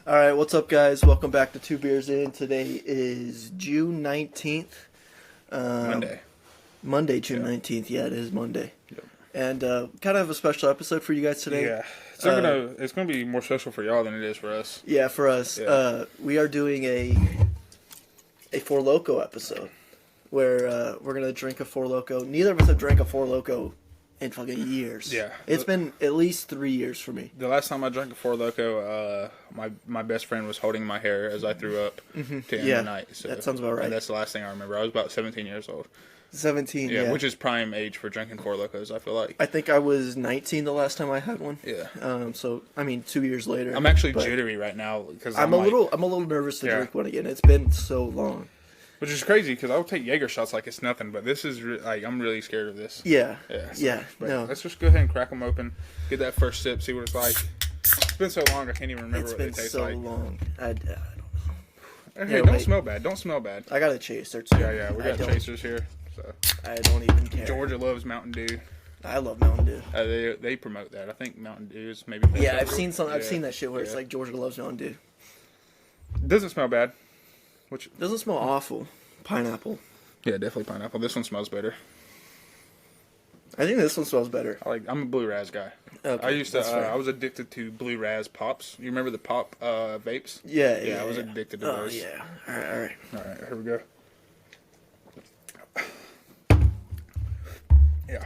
All right, what's up, guys? Welcome back to 2BeersIn. Today is June 19th. Monday, June 19th. Yeah, it is Monday. Yep. And kind of a special episode for you guys today. Yeah. It's gonna be more special for y'all than it is for us. Yeah, for us. Yeah. We are doing a Four Loko episode where we're going to drink a Four Loko. Neither of us have drank a Four Loko in fucking years. Yeah. It's been at least 3 years for me. The last time I drank a Four Loko, my best friend was holding my hair as I threw up to end the night. So, that sounds about right. And that's the last thing I remember. I was about 17 years old. 17, yeah. Which is prime age for drinking Four Lokos, I feel like. I think I was 19 the last time I had one. Yeah. So, I mean, 2 years later. I'm actually jittery right now because I'm a little nervous to drink one again. It's been so long. Which is crazy because I'll take Jaeger shots like it's nothing, but this is I'm really scared of this. Yeah. But no. let's just go ahead and crack them open, get that first sip, see what it's like. It's been so long I can't even remember what it tastes like. It's been so long. I don't know. Hey, don't smell bad. Don't smell bad. I got a chaser too. Yeah. We got chasers here. So I don't even care. Georgia loves Mountain Dew. I love Mountain Dew. They promote that. I think Mountain Dew is maybe. Yeah, I've seen some. I've seen that shit where it's like Georgia loves Mountain Dew. Doesn't smell bad. Which doesn't smell awful. Pineapple. Yeah, definitely pineapple. This one smells better. I think this one smells better. I'm a Blue Raz guy. Okay, I was addicted to Blue Raz Pops. You remember the Pop vapes? Yeah. I was addicted to those. Yeah. All right. Here we go. Yeah.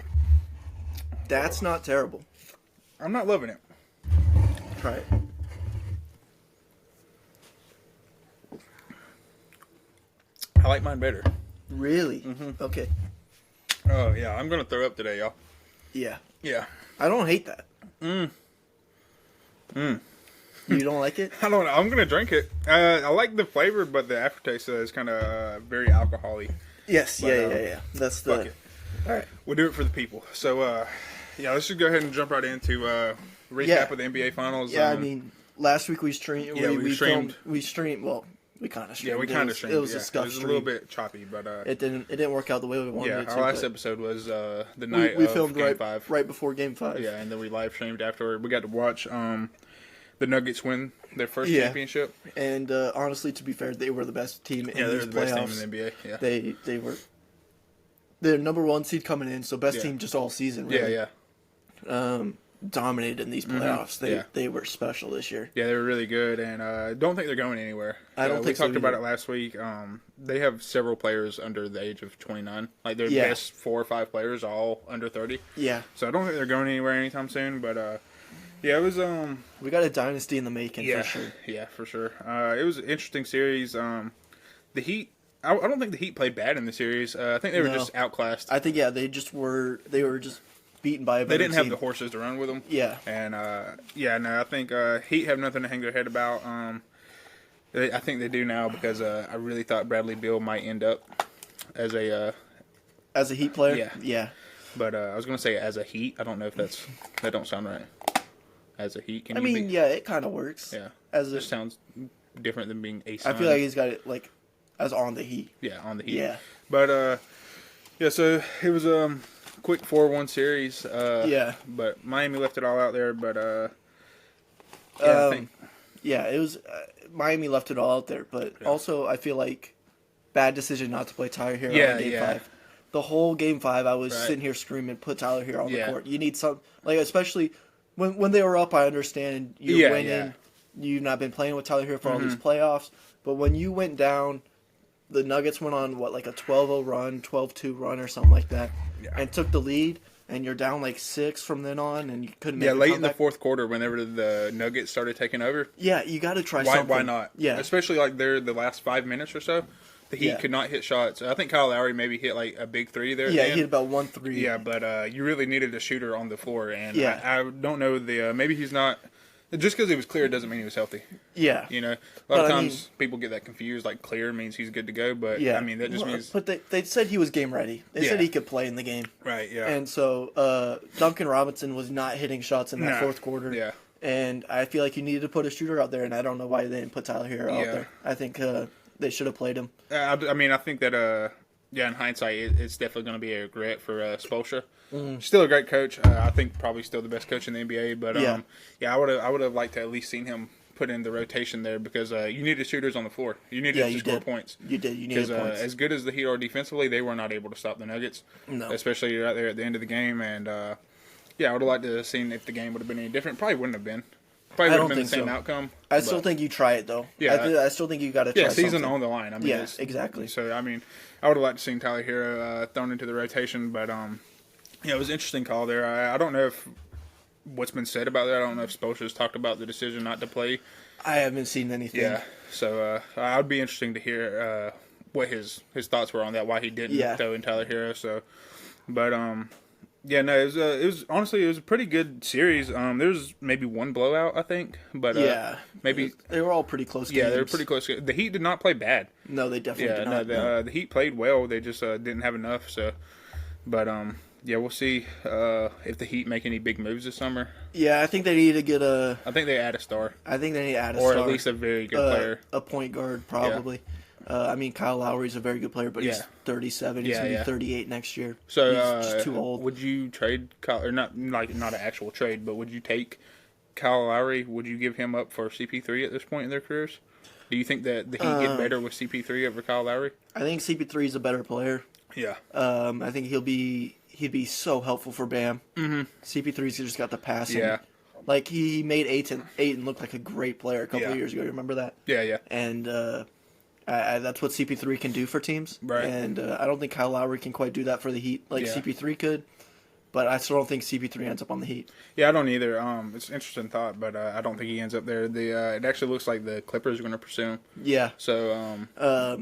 That's not terrible. I'm not loving it. Try it. I like mine better. Really? Mm-hmm. Okay. Oh, yeah. I'm going to throw up today, y'all. Yeah. Yeah. I don't hate that. You don't like it? I don't know. I'm going to drink it. I like the flavor, but the aftertaste is kind of very alcohol-y. Yes. But, yeah. That's the... Fuck it. All right. We'll do it for the people. So, let's just go ahead and jump right into recap of the NBA Finals. Yeah, I mean, last week we streamed. Yeah, we streamed. We streamed. Well, we kind of streamed. Yeah, we kind of streamed. It was a scuff It was stream. a little bit choppy, but it didn't work out the way we wanted it to. Our last episode was the night we of filmed Game 5. right before Game 5. Yeah, and then we live streamed afterward. We got to watch the Nuggets win their first championship. And honestly, to be fair, they were the best team in these playoffs. Yeah, they were the best team in the NBA. Yeah, they were the number one seed coming in, so best team just all season. Really. Yeah. Dominated in these playoffs. They were special this year. Yeah, they were really good, and I don't think they're going anywhere. I don't think we talked so about it last week. They have several players under the age of 29. Like their best 4 or 5 players are all under 30. Yeah. So I don't think they're going anywhere anytime soon. But it was we got a dynasty in the making for sure. Yeah, for sure. It was an interesting series. The Heat. I don't think the Heat played bad in the series. I think they were just outclassed. I think they were just beaten by a better They didn't have team. the horses to run with them. Yeah. And, I think Heat have nothing to hang their head about. I think they do now because I really thought Bradley Beal might end up as a Heat player? Yeah. But I was going to say as a Heat. I don't know if that don't sound right. As a Heat. It kind of works. Yeah. It just sounds different than being a Sun. I feel like he's got it, like, as on the Heat. Yeah, on the Heat. Yeah. But, so it was quick 4-1 series. But Miami left it all out there. But I think it was Miami left it all out there. But also, I feel like bad decision not to play Tyler Hero in Game 5. The whole Game 5, I was sitting here screaming, "Put Tyler Hero on the court." You need some, like, especially when they were up. I understand you're winning. Yeah. You've not been playing with Tyler Hero for all these playoffs, but when you went down, the Nuggets went on, like a 12-0 run, 12-2 run or something like that, and took the lead, and you're down like 6 from then on, and you couldn't make a late comeback. in the fourth quarter, whenever the Nuggets started taking over. Yeah, you got to try something. Why not? Yeah. Especially like the last 5 minutes or so. The Heat could not hit shots. I think Kyle Lowry maybe hit like a big 3 there. Yeah, he hit about 1 3. Yeah, but you really needed a shooter on the floor, and I don't know maybe he's not. Just because he was clear doesn't mean he was healthy. Yeah. You know, a lot of times people get that confused, like clear means he's good to go, but I mean, that just means... But they said he was game ready. They said he could play in the game. Right, yeah. And so Duncan Robinson was not hitting shots in that fourth quarter. Yeah. And I feel like you needed to put a shooter out there, and I don't know why they didn't put Tyler Hero out there. I think they should have played him. I mean, I think that... in hindsight, it's definitely going to be a regret for Spoelstra. Still a great coach. I think probably still the best coach in the NBA. But I would have liked to at least seen him put in the rotation there because you needed shooters on the floor. You needed to score points. You did. You needed points. As good as the Heat are defensively, they were not able to stop the Nuggets. No. Especially right there at the end of the game. And, I would have liked to have seen if the game would have been any different. Probably wouldn't have been. Probably would have been the same outcome. I still think you try it, though. Yeah. I still think you got to try season something. on the line. I mean, exactly. So, I mean, I would have liked to seen Tyler Hero thrown into the rotation. But, it was an interesting call there. I don't know if what's been said about that. I don't know if Spoelstra's talked about the decision not to play. I haven't seen anything. Yeah, so I'd be interesting to hear what his thoughts were on that. Why he didn't throw in Tyler Hero. So, but it was honestly it was a pretty good series. There was maybe one blowout, I think, but maybe they were all pretty close. Yeah, games. they were pretty close. The Heat did not play bad. No, they definitely did not. The Heat played well. They just didn't have enough. So, but we'll see if the Heat make any big moves this summer. Yeah, I think they need to get I think they add a star. I think they need to add a star. Or at least a very good player. A point guard, probably. Yeah. I mean, Kyle Lowry's a very good player, but he's 37. He's going to be 38 next year. So he's just too old. Would you trade Kyle, or not an actual trade, but would you take Kyle Lowry? Would you give him up for CP3 at this point in their careers? Do you think that the Heat get better with CP3 over Kyle Lowry? I think CP3 is a better player. Yeah. I think he'd be so helpful for Bam. Mm-hmm. CP3's just got the passing. Yeah. Like, he made Ayton look like a great player a couple of years ago. You remember that? Yeah. And that's what CP3 can do for teams. Right. And I don't think Kyle Lowry can quite do that for the Heat like CP3 could. But I still don't think CP3 ends up on the Heat. Yeah, I don't either. It's an interesting thought, but I don't think he ends up there. It actually looks like the Clippers are going to pursue him. Yeah. So,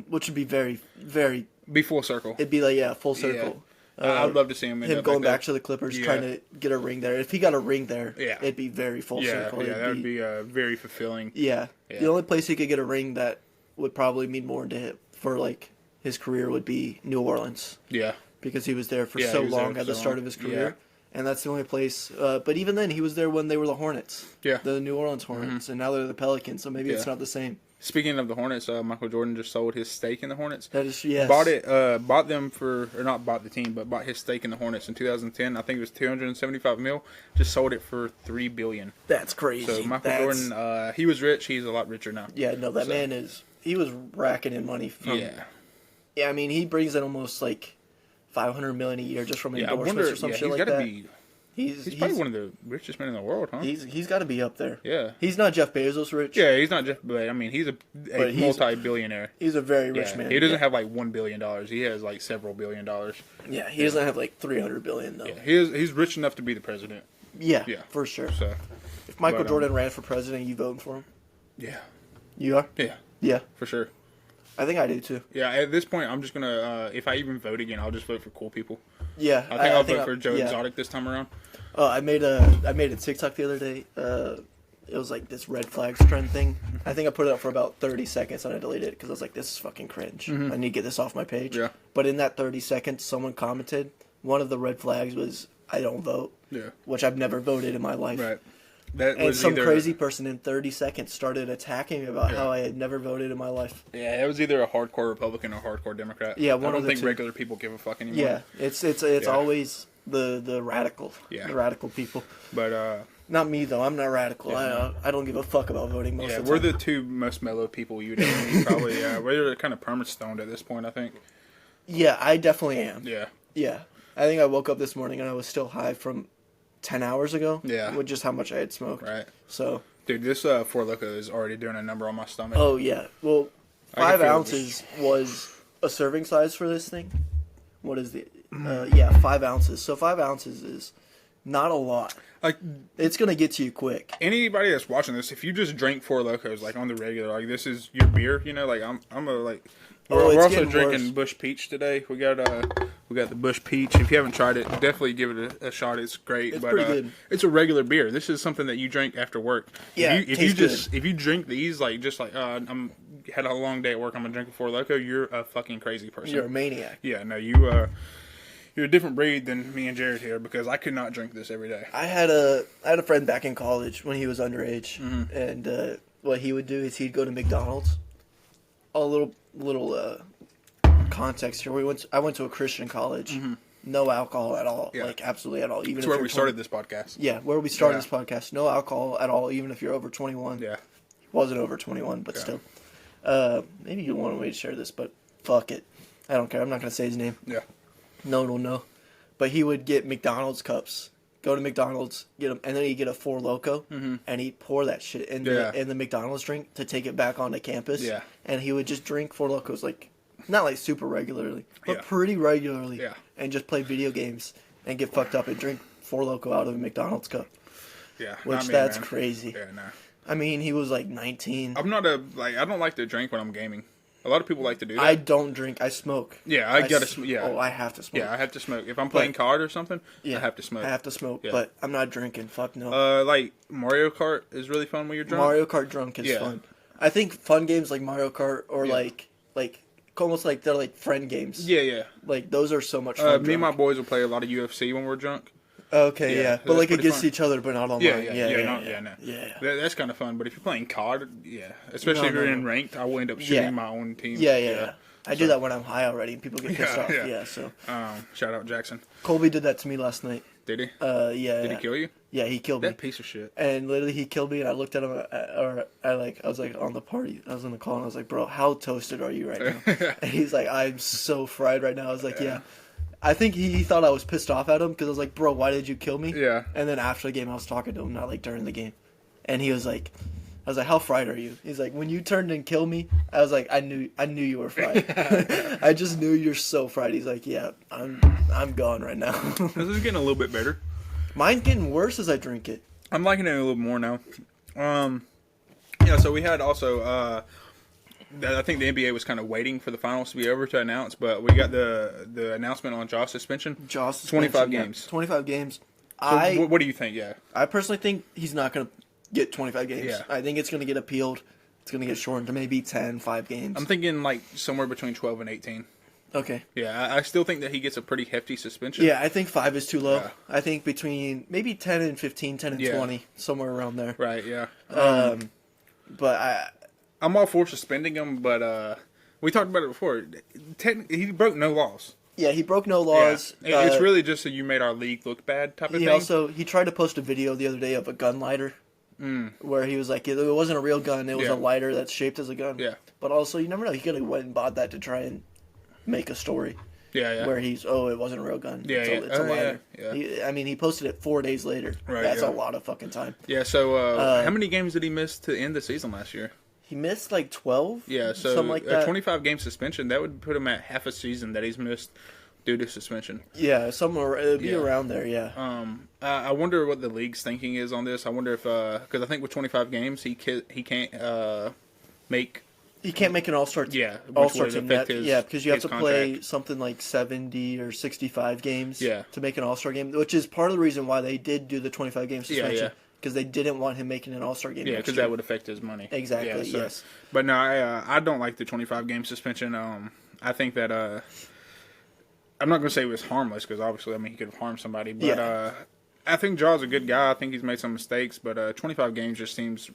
which would be very, very... Be full circle. It'd be like, full circle. Yeah. I'd love to see him end up going like back to the Clippers, trying to get a ring there. If he got a ring there, it'd be very full circle. Yeah, that would be very fulfilling. Yeah. The only place he could get a ring that would probably mean more to him for like his career would be New Orleans. Yeah. Because he was there for so long at the start of his career. And that's the only place. But even then, he was there when they were the Hornets. Yeah. The New Orleans Hornets. Mm-hmm. And now they're the Pelicans, so maybe it's not the same. Speaking of the Hornets, Michael Jordan just sold his stake in the Hornets. That is, yes. Bought them for, or not bought the team, but bought his stake in the Hornets in 2010. I think it was $275 million. Just sold it for $3 billion. That's crazy. So Michael Jordan, he was rich. He's a lot richer now. Yeah, no, that man is. He was racking in money from. Yeah, I mean, he brings in almost like $500 million a year just from endorsements or some shit like that. He's probably one of the richest men in the world, huh? He's got to be up there. Yeah. He's not Jeff Bezos rich. Yeah, he's not Jeff, but I mean, he's a multi-billionaire. He's a very rich man. He doesn't have like $1 billion. He has like several $1 billion. Yeah, he doesn't have like $300 billion though. Yeah, he's rich enough to be the president. Yeah, for sure. So, if Michael Jordan ran for president, you voting for him? Yeah. You are? Yeah. Yeah. For sure. I think I do too. Yeah, at this point, I'm just gonna. If I even vote again, I'll just vote for cool people. Yeah, I think I'll vote for Joe Exotic this time around. Oh, I made a TikTok the other day. It was like this red flags trend thing. I think I put it up for about 30 seconds and I deleted it because I was like, this is fucking cringe. Mm-hmm. I need to get this off my page. Yeah. But in that 30 seconds, someone commented. One of the red flags was I don't vote. Yeah. Which I've never voted in my life. Right. And some crazy person in 30 seconds started attacking me about how I had never voted in my life. Yeah, it was either a hardcore Republican or a hardcore Democrat. Yeah, I don't think regular people give a fuck anymore. Yeah, it's always the radical, the radical people. But not me though. I'm not radical. Yeah. I don't give a fuck about voting most of the time. We're the two most mellow people you'd ever meet. Probably. We're kind of perma stoned at this point, I think. Yeah, I definitely am. Yeah. Yeah, I think I woke up this morning and I was still high from 10 hours ago. Yeah. With just how much I had smoked. Right. So. Dude, this Four Loko is already doing a number on my stomach. Oh yeah. Well, 5 ounces was a serving size for this thing. What is the? 5 ounces. So 5 ounces is not a lot. Like, it's gonna get to you quick. Anybody that's watching this, if you just drink Four Lokos like on the regular, like this is your beer, you know, like I'm a like. We're also drinking Bush Peach today. We got the Bush Peach. If you haven't tried it, definitely give it a shot. It's great. It's pretty good. It's a regular beer. This is something that you drink after work. Yeah, if you drink these I'm had a long day at work, I'm gonna drink a Four Loko. You're a fucking crazy person. You're a maniac. Yeah, no, you're a different breed than me and Jared here because I could not drink this every day. I had a friend back in college when he was underage, and what he would do is he'd go to McDonald's. A little context here. I went to a Christian college. Mm-hmm. No alcohol at all. Yeah. Like absolutely at all. Even That's where we started this podcast. Yeah, where we started this podcast. No alcohol at all, even if you're over 21. Yeah. Wasn't over 21, but still. Maybe you want me to share this, but fuck it. I don't care. I'm not going to say his name. Yeah. No one will know. But he would get McDonald's cups. Go to McDonald's, get them, and then he'd get a 4 Loko, and he'd pour that shit in the McDonald's drink to take it back onto campus. Yeah. And he would just drink 4 Lokos, like, not like super regularly, but pretty regularly. Yeah. And just play video games and get fucked up and drink 4 Loko out of a McDonald's cup. Yeah. Which, that's crazy. Yeah, nah. I mean, he was like 19. I'm not I don't like to drink when I'm gaming. A lot of people like to do that. I don't drink. I smoke. Yeah, I gotta smoke. Yeah. Oh, I have to smoke. Yeah, I have to smoke. If I'm playing card or something, I have to smoke. I have to smoke, but I'm not drinking. Fuck no. Like Mario Kart is really fun when you're drunk. Mario Kart drunk is fun. I think fun games like Mario Kart or like almost like they're like friend games. Yeah, yeah. Like those are so much fun. Me and my boys will play a lot of UFC when we're drunk. Okay, yeah. But like against each other, but not online. Yeah. That's kind of fun. But if you're playing COD, especially if you're in ranked, I will end up shooting my own team. Yeah. I do that when I'm high already and people get pissed off. Yeah, so. Shout out Jackson. Colby did that to me last night. Did he? Yeah. Did he kill you? Yeah, he killed me. That piece of shit. And literally, he killed me, and I looked at him, I was like on the party. I was on the call, and I was like, "Bro, how toasted are you right now?" And he's like, "I'm so fried right now." I was like, "Yeah." I think he thought I was pissed off at him because I was like, "Bro, why did you kill me?" Yeah. And then after the game, I was talking to him, not like during the game, and he was like, "I was like, how fried are you?" He's like, "When you turned and killed me," I was like, "I knew you were fried. I just knew you're so fried." He's like, "Yeah, I'm gone right now." This is getting a little bit better. Mine's getting worse as I drink it. I'm liking it a little more now. So we had also, I think the NBA was kind of waiting for the finals to be over to announce, but we got the announcement on Jaw's suspension. 25 games. 25 games. So what do you think? Yeah. I personally think he's not going to get 25 games. Yeah. I think it's going to get appealed. It's going to get shortened to maybe 10, 5 games. I'm thinking like somewhere between 12 and 18. Okay. Yeah, I still think that he gets a pretty hefty suspension. Yeah, I think 5 is too low. Yeah. I think between maybe 10 and 15, 10 and 20, somewhere around there. Right, yeah. But I'm all for suspending him, but we talked about it before. He broke no laws. Yeah, he broke no laws. Yeah. It's really just a you made our league look bad type of thing. He tried to post a video the other day of a gun lighter. Where he was like, it wasn't a real gun, it was a lighter that's shaped as a gun. Yeah. But also, you never know, he could have went and bought that to try and make a story. Yeah. Where it wasn't a real gun. Yeah, it's a lighter. Yeah. He posted it 4 days later. Right, That's a lot of fucking time. Yeah, so how many games did he miss to end the season last year? He missed like 12? Yeah, so something like that. 25-game suspension, that would put him at half a season that he's missed due to suspension. Yeah, somewhere, it would be around there, yeah. I wonder what the league's thinking is on this. I wonder if, because I think with 25 games, he can't make... You can't make an all-star team. All-star team. Because you have to play something like 70 or 65 games to make an all-star game, which is part of the reason why they did do the 25-game suspension. Because they didn't want him making an all-star game. Yeah, because that would affect his money. Exactly. Yes. But no, I don't like the 25-game suspension. I think that I'm not going to say it was harmless because obviously, he could have harmed somebody. But I think Jaw's a good guy. I think he's made some mistakes, but 25 games just seems.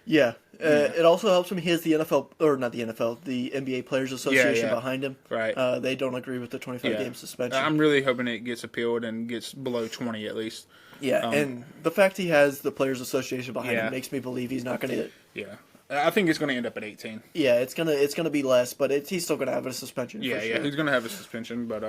Yeah. It also helps him. He has the NFL, or not the NFL, the NBA Players Association behind him. Right. They don't agree with the 25-game suspension. I'm really hoping it gets appealed and gets below 20 at least. Yeah, and the fact he has the Players Association behind him makes me believe he's not going to. Yeah, I think it's going to end up at 18. Yeah, it's gonna be less, but he's still going to have a suspension. Yeah, for sure. He's going to have a suspension, but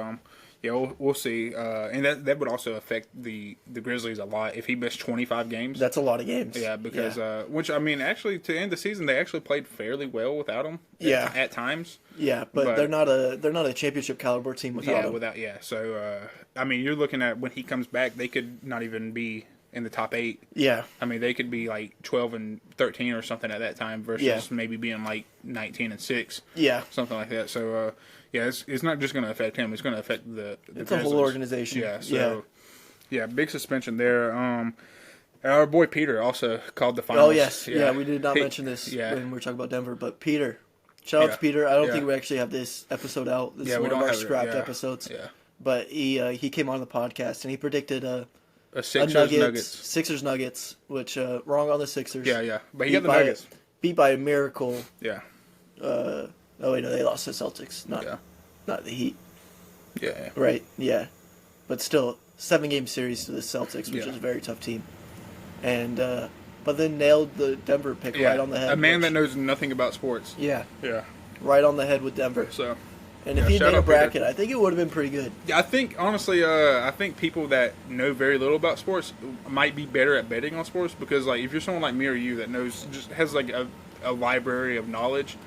we'll see. And that would also affect the Grizzlies a lot if he missed 25 games. That's a lot of games. Yeah, because which actually to end the season they actually played fairly well without him. Yeah, at times. Yeah, but they're not a championship caliber team without him. So you're looking at when he comes back, they could not even be in the top 8. Yeah. They could be like 12 and 13 or something at that time versus maybe being like 19 and 6. Yeah. Something like that. So it's not just going to affect him; it's going to affect the it's a whole organization. Yeah. So big suspension there. Our boy Peter also called the finals. Oh yes, we did not mention this when we were talking about Denver, but Peter. Shout out to Peter. I don't think we actually have this episode out. This is one of our scrapped episodes. Yeah. But he came on the podcast and he predicted a Sixers-Nuggets. Sixers-Nuggets, which wrong on the Sixers. Yeah. But he got the Nuggets. Beat by a miracle. Yeah. They lost to the Celtics, not the Heat. Yeah. Right, yeah. But still, 7-game series to the Celtics, which is a very tough team. And but but then nailed the Denver pick right on the head. A man that knows nothing about sports. Yeah. Yeah. Right on the head with Denver. So. And if he made a bracket, I think it would have been pretty good. Yeah, I think, honestly, I think people that know very little about sports might be better at betting on sports because, like, if you're someone like me or you that has, like, a library of knowledge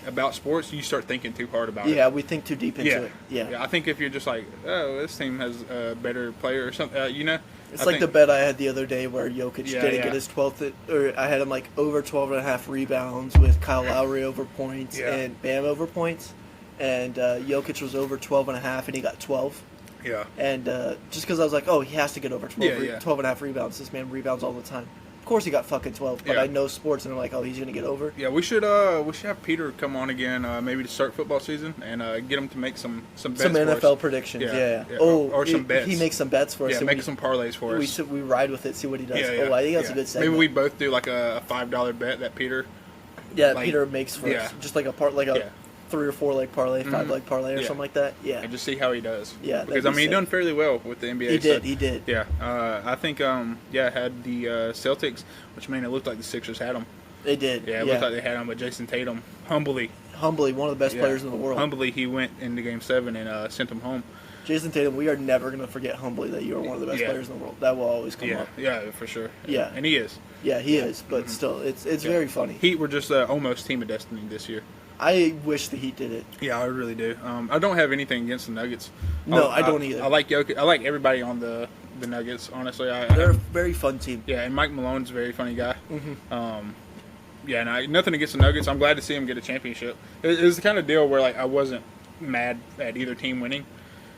about sports, you start thinking too hard about it. Yeah, we think too deep into it. Yeah, I think if you're just like, oh, this team has a better player or something, you know. It's like the bet I had the other day where Jokic didn't get his 12th, or I had him, like, over 12.5 rebounds with Kyle Lowry over points and Bam over points. And Jokic was over 12.5, and he got 12. Yeah. And just because I was like, oh, he has to get over 12.5 rebounds. This man rebounds all the time. Of course he got fucking 12, but I know sports, and I'm like, oh, he's going to get over. Yeah, we should have Peter come on again, maybe to start football season, and get him to make some bets some NFL predictions, yeah. Oh, or some bets. He makes some bets for us. Yeah, make some parlays for us. We ride with it, see what he does. Yeah. Oh, I think that's a good segment. Maybe we both do like a $5 bet that Peter. Yeah, Peter makes for us. Just like a 3 or 4 leg parlay, 5 leg parlay, or something like that. Yeah, and just see how he does. Yeah, because he done fairly well with the NBA. He did. Yeah, I think had the Celtics, which it looked like the Sixers had them. They did. Yeah, it looked like they had them, but Jason Tatum humbly, one of the best players in the world. Humbly, he went into Game 7 and sent them home. Jason Tatum, we are never going to forget humbly that you are one of the best players in the world. That will always come up. Yeah, for sure. Yeah, and he is. Yeah, he is. But still, it's very funny. Heat were just almost team of destiny this year. I wish the Heat did it. Yeah, I really do. I don't have anything against the Nuggets. No, I don't either. I like Jokic. I like everybody on the Nuggets. Honestly, they're a very fun team. Yeah, and Mike Malone's a very funny guy. Mm-hmm. Nothing against the Nuggets. I'm glad to see him get a championship. It was the kind of deal where I wasn't mad at either team winning.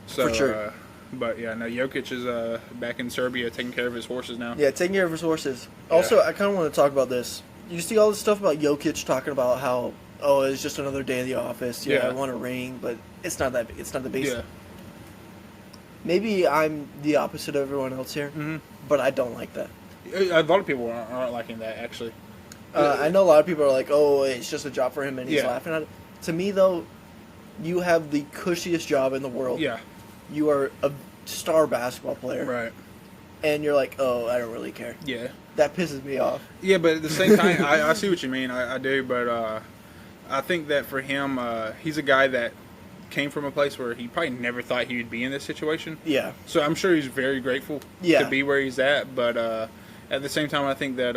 So, for sure. But Jokic is back in Serbia taking care of his horses now. Yeah, taking care of his horses. Also, I kind of want to talk about this. You see all this stuff about Jokic talking about how, oh, it's just another day in the office. Yeah, I want a ring, but it's not that. It's not the basic. Yeah. Maybe I'm the opposite of everyone else here, but I don't like that. A lot of people aren't liking that, actually. I know a lot of people are like, oh, it's just a job for him, and he's laughing at it. To me, though, you have the cushiest job in the world. Yeah. You are a star basketball player. Right. And you're like, oh, I don't really care. Yeah. That pisses me off. Yeah, but at the same time, I see what you mean. I do, but I think that for him, he's a guy that came from a place where he probably never thought he would be in this situation. Yeah. So I'm sure he's very grateful to be where he's at, but at the same time, I think that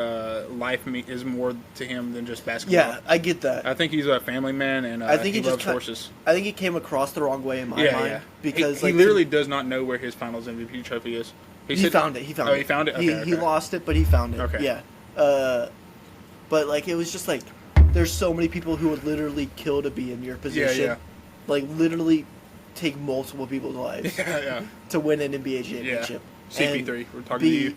life is more to him than just basketball. Yeah, I get that. I think he's a family man, and I think he loves horses. I think he came across the wrong way in my mind. Yeah. Because he literally does not know where his Finals MVP trophy is. He found it. He found it. He found it? Okay, he lost it, but he found it. Okay. Yeah. But, it was just there's so many people who would literally kill to be in your position. Yeah. Literally take multiple people's lives to win an NBA championship. CP3, we're talking to you.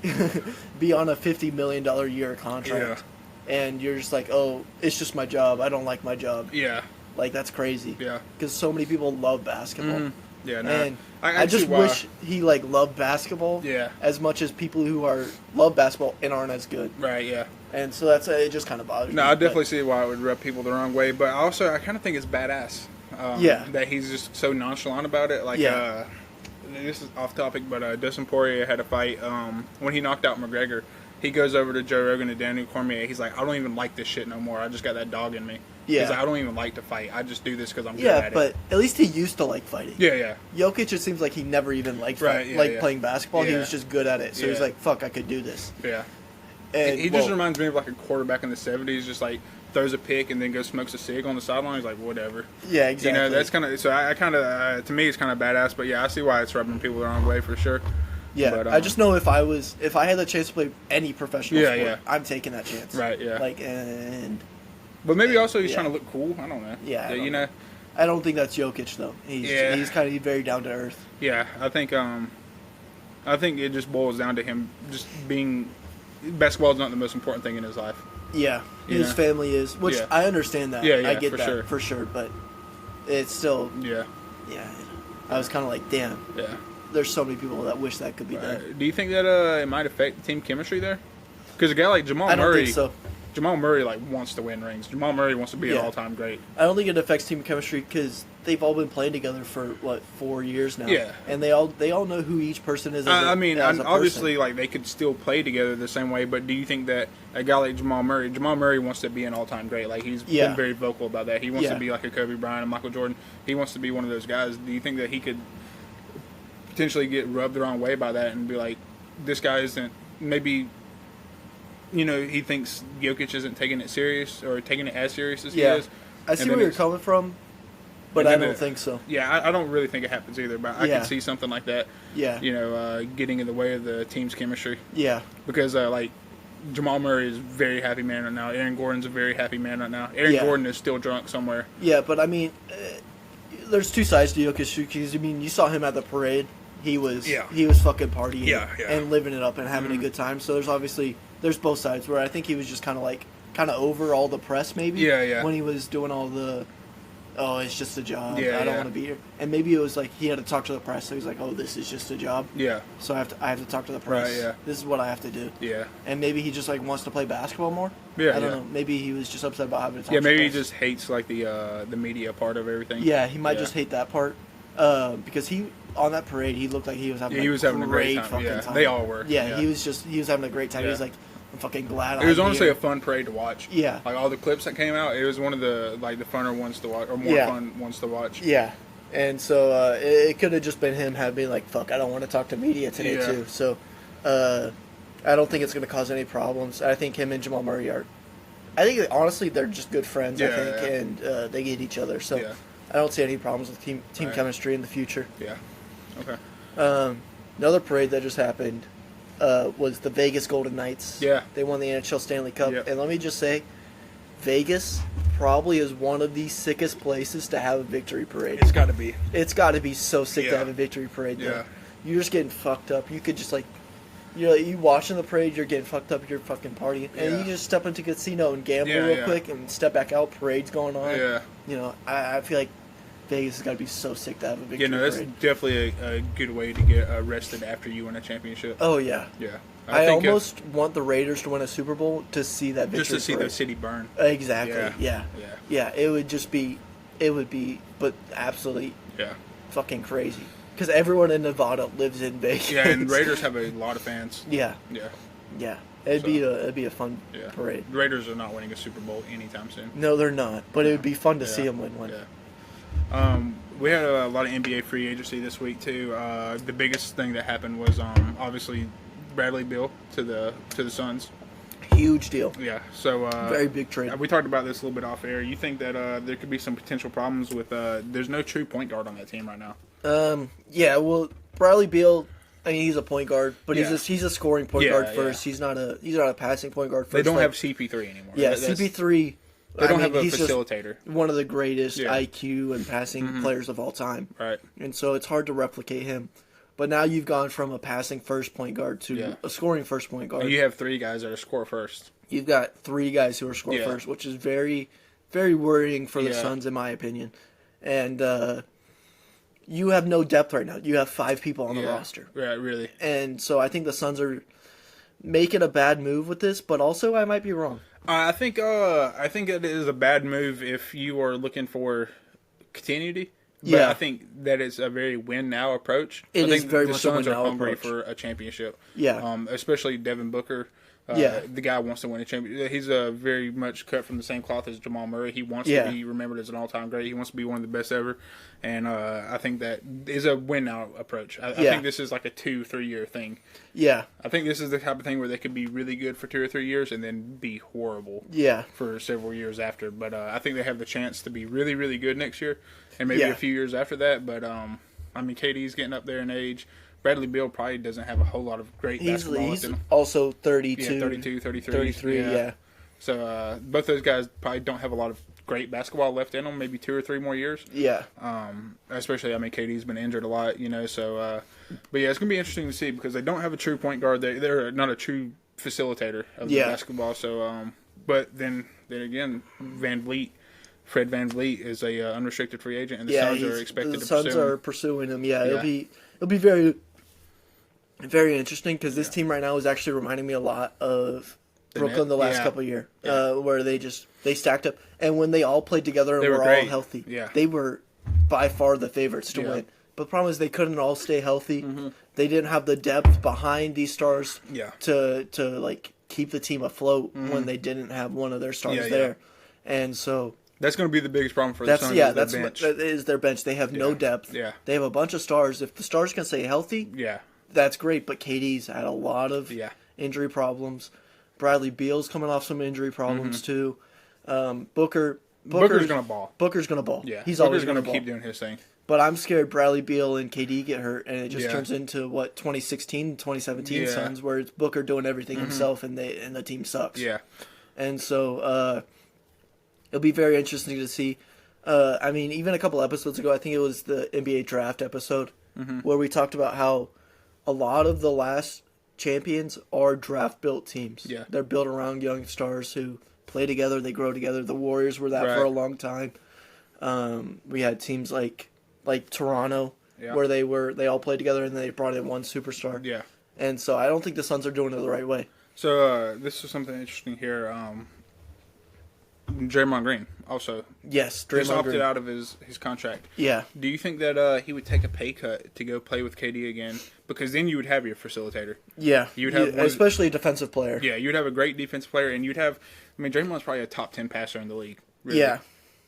Be on a $50 million a year contract. Yeah. And you're just like, oh, it's just my job. I don't like my job. Yeah. That's crazy. Yeah. Because so many people love basketball. Mm-hmm. Yeah, no. And I just wish he, loved basketball as much as people who love basketball and aren't as good. Right, yeah. And so that's it just kind of bothers me. No, I definitely see why it would rub people the wrong way. But also, I kind of think it's badass. That he's just so nonchalant about it. This is off topic, but Dustin Poirier had a fight when he knocked out McGregor. He goes over to Joe Rogan and Daniel Cormier. He's like, I don't even like this shit no more. I just got that dog in me. Yeah. He's like, I don't even like to fight. I just do this because I'm good at it. Yeah, but at least he used to like fighting. Yeah. Jokic, it seems like he never even liked playing basketball. He was just good at it. So he's like, fuck, I could do this. Yeah. And he just reminds me of a quarterback in the 70s, just throws a pick and then goes smokes a cig on the sideline. He's like, whatever. Yeah, exactly. That's kind of, so I kind of, to me, it's kind of badass. But yeah, I see why it's rubbing people the wrong way for sure. Yeah, but, I just know if I had the chance to play any professional sport, I'm taking that chance. Right, yeah. But maybe also he's trying to look cool. I don't know. Yeah, I don't think that's Jokic though. He's kind of very down to earth. Yeah, I think it just boils down to him just being. Basketball is not the most important thing in his life. Yeah, his family is, which I understand that. Yeah, I get that for sure. But it's still. Yeah. I was kind of like, damn. Yeah. There's so many people that wish that could be done. Do you think that it might affect team chemistry there? Because a guy like Jamal Murray. I don't think so. Jamal Murray wants to win rings. Jamal Murray wants to be an all-time great. I don't think it affects team chemistry because they've all been playing together for 4 years now. Yeah, and they all know who each person is. Obviously, they could still play together the same way. But do you think that a guy like Jamal Murray wants to be an all-time great? He's been very vocal about that. He wants to be like a Kobe Bryant, a Michael Jordan. He wants to be one of those guys. Do you think that he could potentially get rubbed the wrong way by that and be like, this guy isn't maybe? He thinks Jokic isn't taking it serious or taking it as serious as he is. I see where you're coming from, but I don't think so. Yeah, I don't really think it happens either, but I can see something like that. Yeah. Getting in the way of the team's chemistry. Yeah. Because, Jamal Murray is a very happy man right now. Aaron Gordon's a very happy man right now. Aaron Gordon is still drunk somewhere. Yeah, but there's two sides to Jokic because, you saw him at the parade. He was fucking partying and living it up and having a good time. So there's both sides where I think he was just kind of over all the press maybe when he was doing all the it's just a job. I don't want to be here. And maybe it was he had to talk to the press, so he's like, this is just a job. Yeah. So I have to talk to the press. Right, yeah. This is what I have to do. Yeah. And maybe he just wants to play basketball more. Yeah. I don't know. Maybe he was just upset about having to talk to the maybe press. he just hates the media part of everything. Yeah, he might just hate that part. Because on that parade, he looked like he was having a great fucking time. They all were. Yeah, he was having a great time. He was like, I'm fucking glad. It was honestly a fun parade to watch. Yeah, all the clips that came out, it was one of the the funner ones to watch, or more fun ones to watch. Yeah, and so it could have just been him being like, fuck, I don't want to talk to media today too. So I don't think it's going to cause any problems. I think him and Jamal Murray honestly they're just good friends. I think, and they get each other. So. Yeah. I don't see any problems with team chemistry in the future. Yeah. Okay. Another parade that just happened was the Vegas Golden Knights. Yeah. They won the NHL Stanley Cup. Yep. And let me just say, Vegas probably is one of the sickest places to have a victory parade. It's got to be. It's got to be so sick to have a victory parade there. Yeah. You're just getting fucked up. You could just you watching the parade, you're getting fucked up, you're fucking partying. And you just step into a casino and gamble real quick and step back out, parade's going on. Yeah. I feel like Vegas has got to be so sick to have a victory that's parade. definitely a good way to get arrested after you win a championship. Oh, yeah. Yeah. I almost want the Raiders to win a Super Bowl to see that victory just to see parade. the city burn. Exactly. Yeah. It would be, but absolutely fucking crazy. Because everyone in Nevada lives in Vegas. Yeah, and Raiders have a lot of fans. Yeah. It'd be a fun parade. The Raiders are not winning a Super Bowl anytime soon. No, they're not. But it would be fun to see them win one. Yeah. We had a lot of NBA free agency this week too. The biggest thing that happened was obviously Bradley Beal to the Suns. Huge deal. Yeah. So very big trade. We talked about this a little bit off air. You think that there could be some potential problems with there's no true point guard on that team right now. Yeah. Well, Bradley Beal. I mean, he's a point guard, but he's a scoring point guard first. He's not a passing point guard first. They don't have CP3 anymore. Yeah, CP3. They don't have a facilitator. One of the greatest IQ and passing players of all time. Right. And so it's hard to replicate him. But now you've gone from a passing first point guard to a scoring first point guard. And you have three guys that are score first. You've got three guys who are score first, which is very, very worrying for the Suns, in my opinion. And you have no depth right now. You have 5 people on the roster. Right, really. And so I think the Suns are making a bad move with this, but also I might be wrong. I think it is a bad move if you are looking for continuity. But I think that is a very win now approach. I think very the much Suns a are win now hungry approach. for a championship. Yeah. Especially Devin Booker. The guy wants to win a championship. He's very much cut from the same cloth as Jamal Murray. He wants to be remembered as an all-time great. He wants to be one of the best ever. And I think that is a win-now approach. I think this is like a 2-3 year thing. Yeah. I think this is the type of thing where they could be really good for 2 or 3 years and then be horrible for several years after. But I think they have the chance to be really, really good next year and maybe a few years after that. But, I mean, KD's getting up there in age. Bradley Beal probably doesn't have a whole lot of great basketball left in him. Also 32. Yeah, 32, 33. 33, yeah. So both those guys probably don't have a lot of great basketball left in them, maybe 2 or 3 more years. Yeah. Especially, I mean, KD's been injured a lot, so... but yeah, it's going to be interesting to see because they don't have a true point guard. They're not a true facilitator of the basketball. So, but then again, Fred VanVleet is a unrestricted free agent, and the Suns are expected to pursue him. The Suns are pursuing him, It'll be very... Very interesting because this team right now is actually reminding me a lot of Brooklyn the last couple of years, where they stacked up, and when they all played together and were all healthy, they were by far the favorites to win. But the problem is they couldn't all stay healthy. Mm-hmm. They didn't have the depth behind these stars to like keep the team afloat when they didn't have one of their stars there, and so. That's going to be the biggest problem for the Suns. That is their bench. They have no depth. Yeah. They have a bunch of stars. If the stars can stay healthy, that's great. But KD's had a lot of injury problems. Bradley Beal's coming off some injury problems too. Booker's going to ball. Booker's going to ball. Yeah, he's always going to keep doing his thing. But I'm scared Bradley Beal and KD get hurt, and it just turns into 2016, 2017 Suns, where it's Booker doing everything himself, and the team sucks. Yeah, and so. It'll be very interesting to see. I mean, even a couple episodes ago, I think it was the NBA draft episode, where we talked about how a lot of the last champions are draft-built teams. Yeah. They're built around young stars who play together, they grow together. The Warriors were that for a long time. We had teams like Toronto, where they all played together and they brought in one superstar. Yeah. And so I don't think the Suns are doing it the right way. So this is something interesting here. Draymond Green also. Yes, Draymond just opted out of his contract. Yeah. Do you think that he would take a pay cut to go play with KD again? Because then you would have your facilitator. Yeah. You would have especially a defensive player. Yeah, you would have a great defensive player, and you'd have. I mean, Draymond's probably a top 10 passer in the league. Really. Yeah.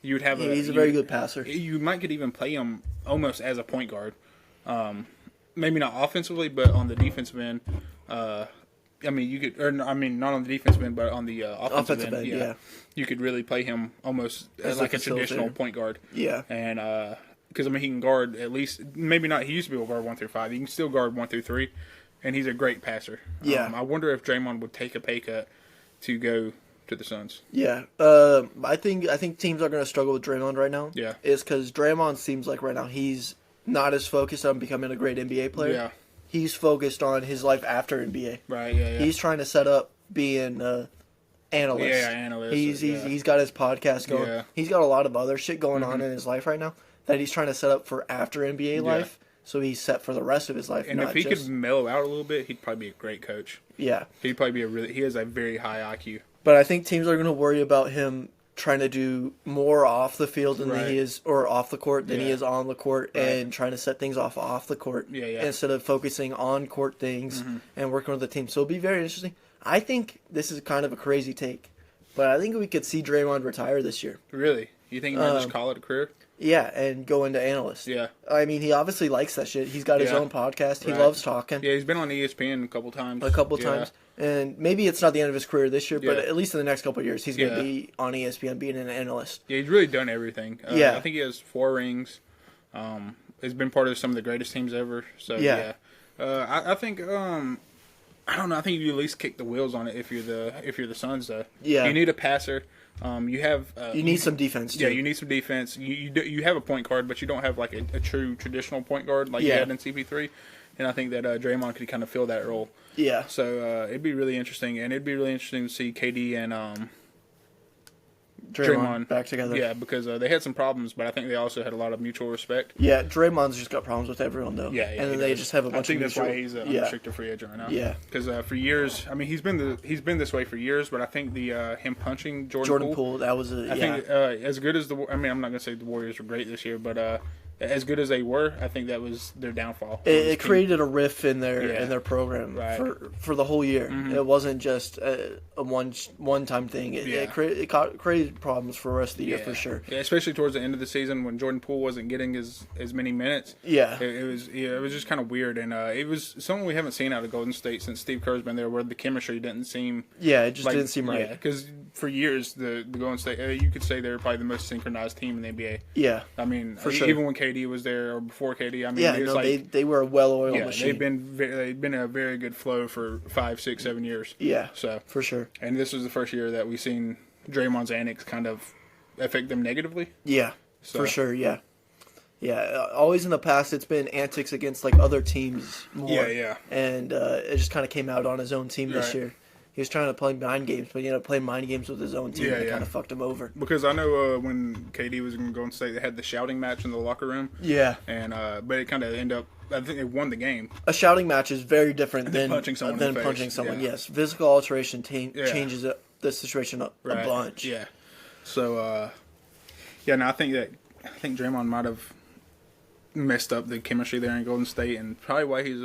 You would have. He's a very good passer. You might could even play him almost as a point guard. Maybe not offensively, but on the defensive end. I mean, you could, not on the defensive end, but on the offensive end. Yeah. You could really play him almost as like a traditional point guard. Yeah. And, because, I mean, he can guard at least, maybe not, he used to be able to guard 1 through 5. He can still guard 1 through 3, and he's a great passer. Yeah. I wonder if Draymond would take a pay cut to go to the Suns. Yeah. I think teams are going to struggle with Draymond right now. Yeah. It's because Draymond seems like right now he's not as focused on becoming a great NBA player. Yeah. He's focused on his life after NBA. Right, yeah. He's trying to set up being an analyst. Yeah, analyst. He's got his podcast going. Yeah. He's got a lot of other shit going on in his life right now that he's trying to set up for after NBA life. So he's set for the rest of his life. And if he could mellow out a little bit, he'd probably be a great coach. Yeah. He'd probably be he has a very high IQ. But I think teams are going to worry about him trying to do more off the field than he is, or off the court than he is on the court, and trying to set things off the court instead of focusing on court things and working with the team. So it'll be very interesting. I think this is kind of a crazy take, but I think we could see Draymond retire this year. Really? You think he might just call it a career? Yeah, and go into analyst. Yeah. I mean, he obviously likes that shit. He's got his own podcast. He loves talking. Yeah, he's been on ESPN a couple times. And maybe it's not the end of his career this year, but at least in the next couple of years, he's going to be on ESPN being an analyst. Yeah, he's really done everything. I think he has 4 rings. He's been part of some of the greatest teams ever. So, I think... I don't know. I think you at least kick the wheels on it if you're the Suns. Though. Yeah. You need a passer. You need some defense. Too. Yeah, you need some defense. You have a point guard, but you don't have like a true traditional point guard like you had in CP3. And I think that Draymond could kind of fill that role. Yeah. So it'd be really interesting, and it'd be really interesting to see KD and Draymond back together. Yeah, because they had some problems, but I think they also had a lot of mutual respect. Yeah, Draymond's just got problems with everyone, though. Yeah, and then they just have a bunch of mutual... I think that's why he's an unrestricted free agent right now. Yeah. Because for years, I mean, he's been this way for years, but I think him punching Jordan Poole, that was I think as good as I'm not going to say the Warriors were great this year, but as good as they were, I think that was their downfall. It created a rift in their program for the whole year. Mm-hmm. It wasn't just a one-time thing. It created problems for the rest of the year for sure. Yeah, especially towards the end of the season when Jordan Poole wasn't getting as many minutes. Yeah, it was just kind of weird, and it was something we haven't seen out of Golden State since Steve Kerr's been there, where the chemistry didn't seem. Yeah, it just didn't seem right. Yeah, because for years the Golden State, you could say they were probably the most synchronized team in the NBA. Yeah, I mean, for sure. Even when KD was there or before KD, I mean, they were a well-oiled machine. They've been a very good flow for 5, 6, 7 years. Yeah, so for sure. And this was the first year that we've seen Draymond's antics kind of affect them negatively. Yeah, for sure. Yeah. Yeah, always in the past it's been antics against like other teams more. Yeah, yeah. And it just kind of came out on his own team this year. He was trying to play mind games, but he ended up playing mind games with his own team that kind of fucked him over. Because I know when KD was going to go and State, they had the shouting match in the locker room. Yeah. And but it kind of ended up, I think they won the game. A shouting match is very different than punching someone in the face. Yes. Physical alteration changes the situation a bunch. Yeah. So, I think Draymond might have messed up the chemistry there in Golden State, and probably why he's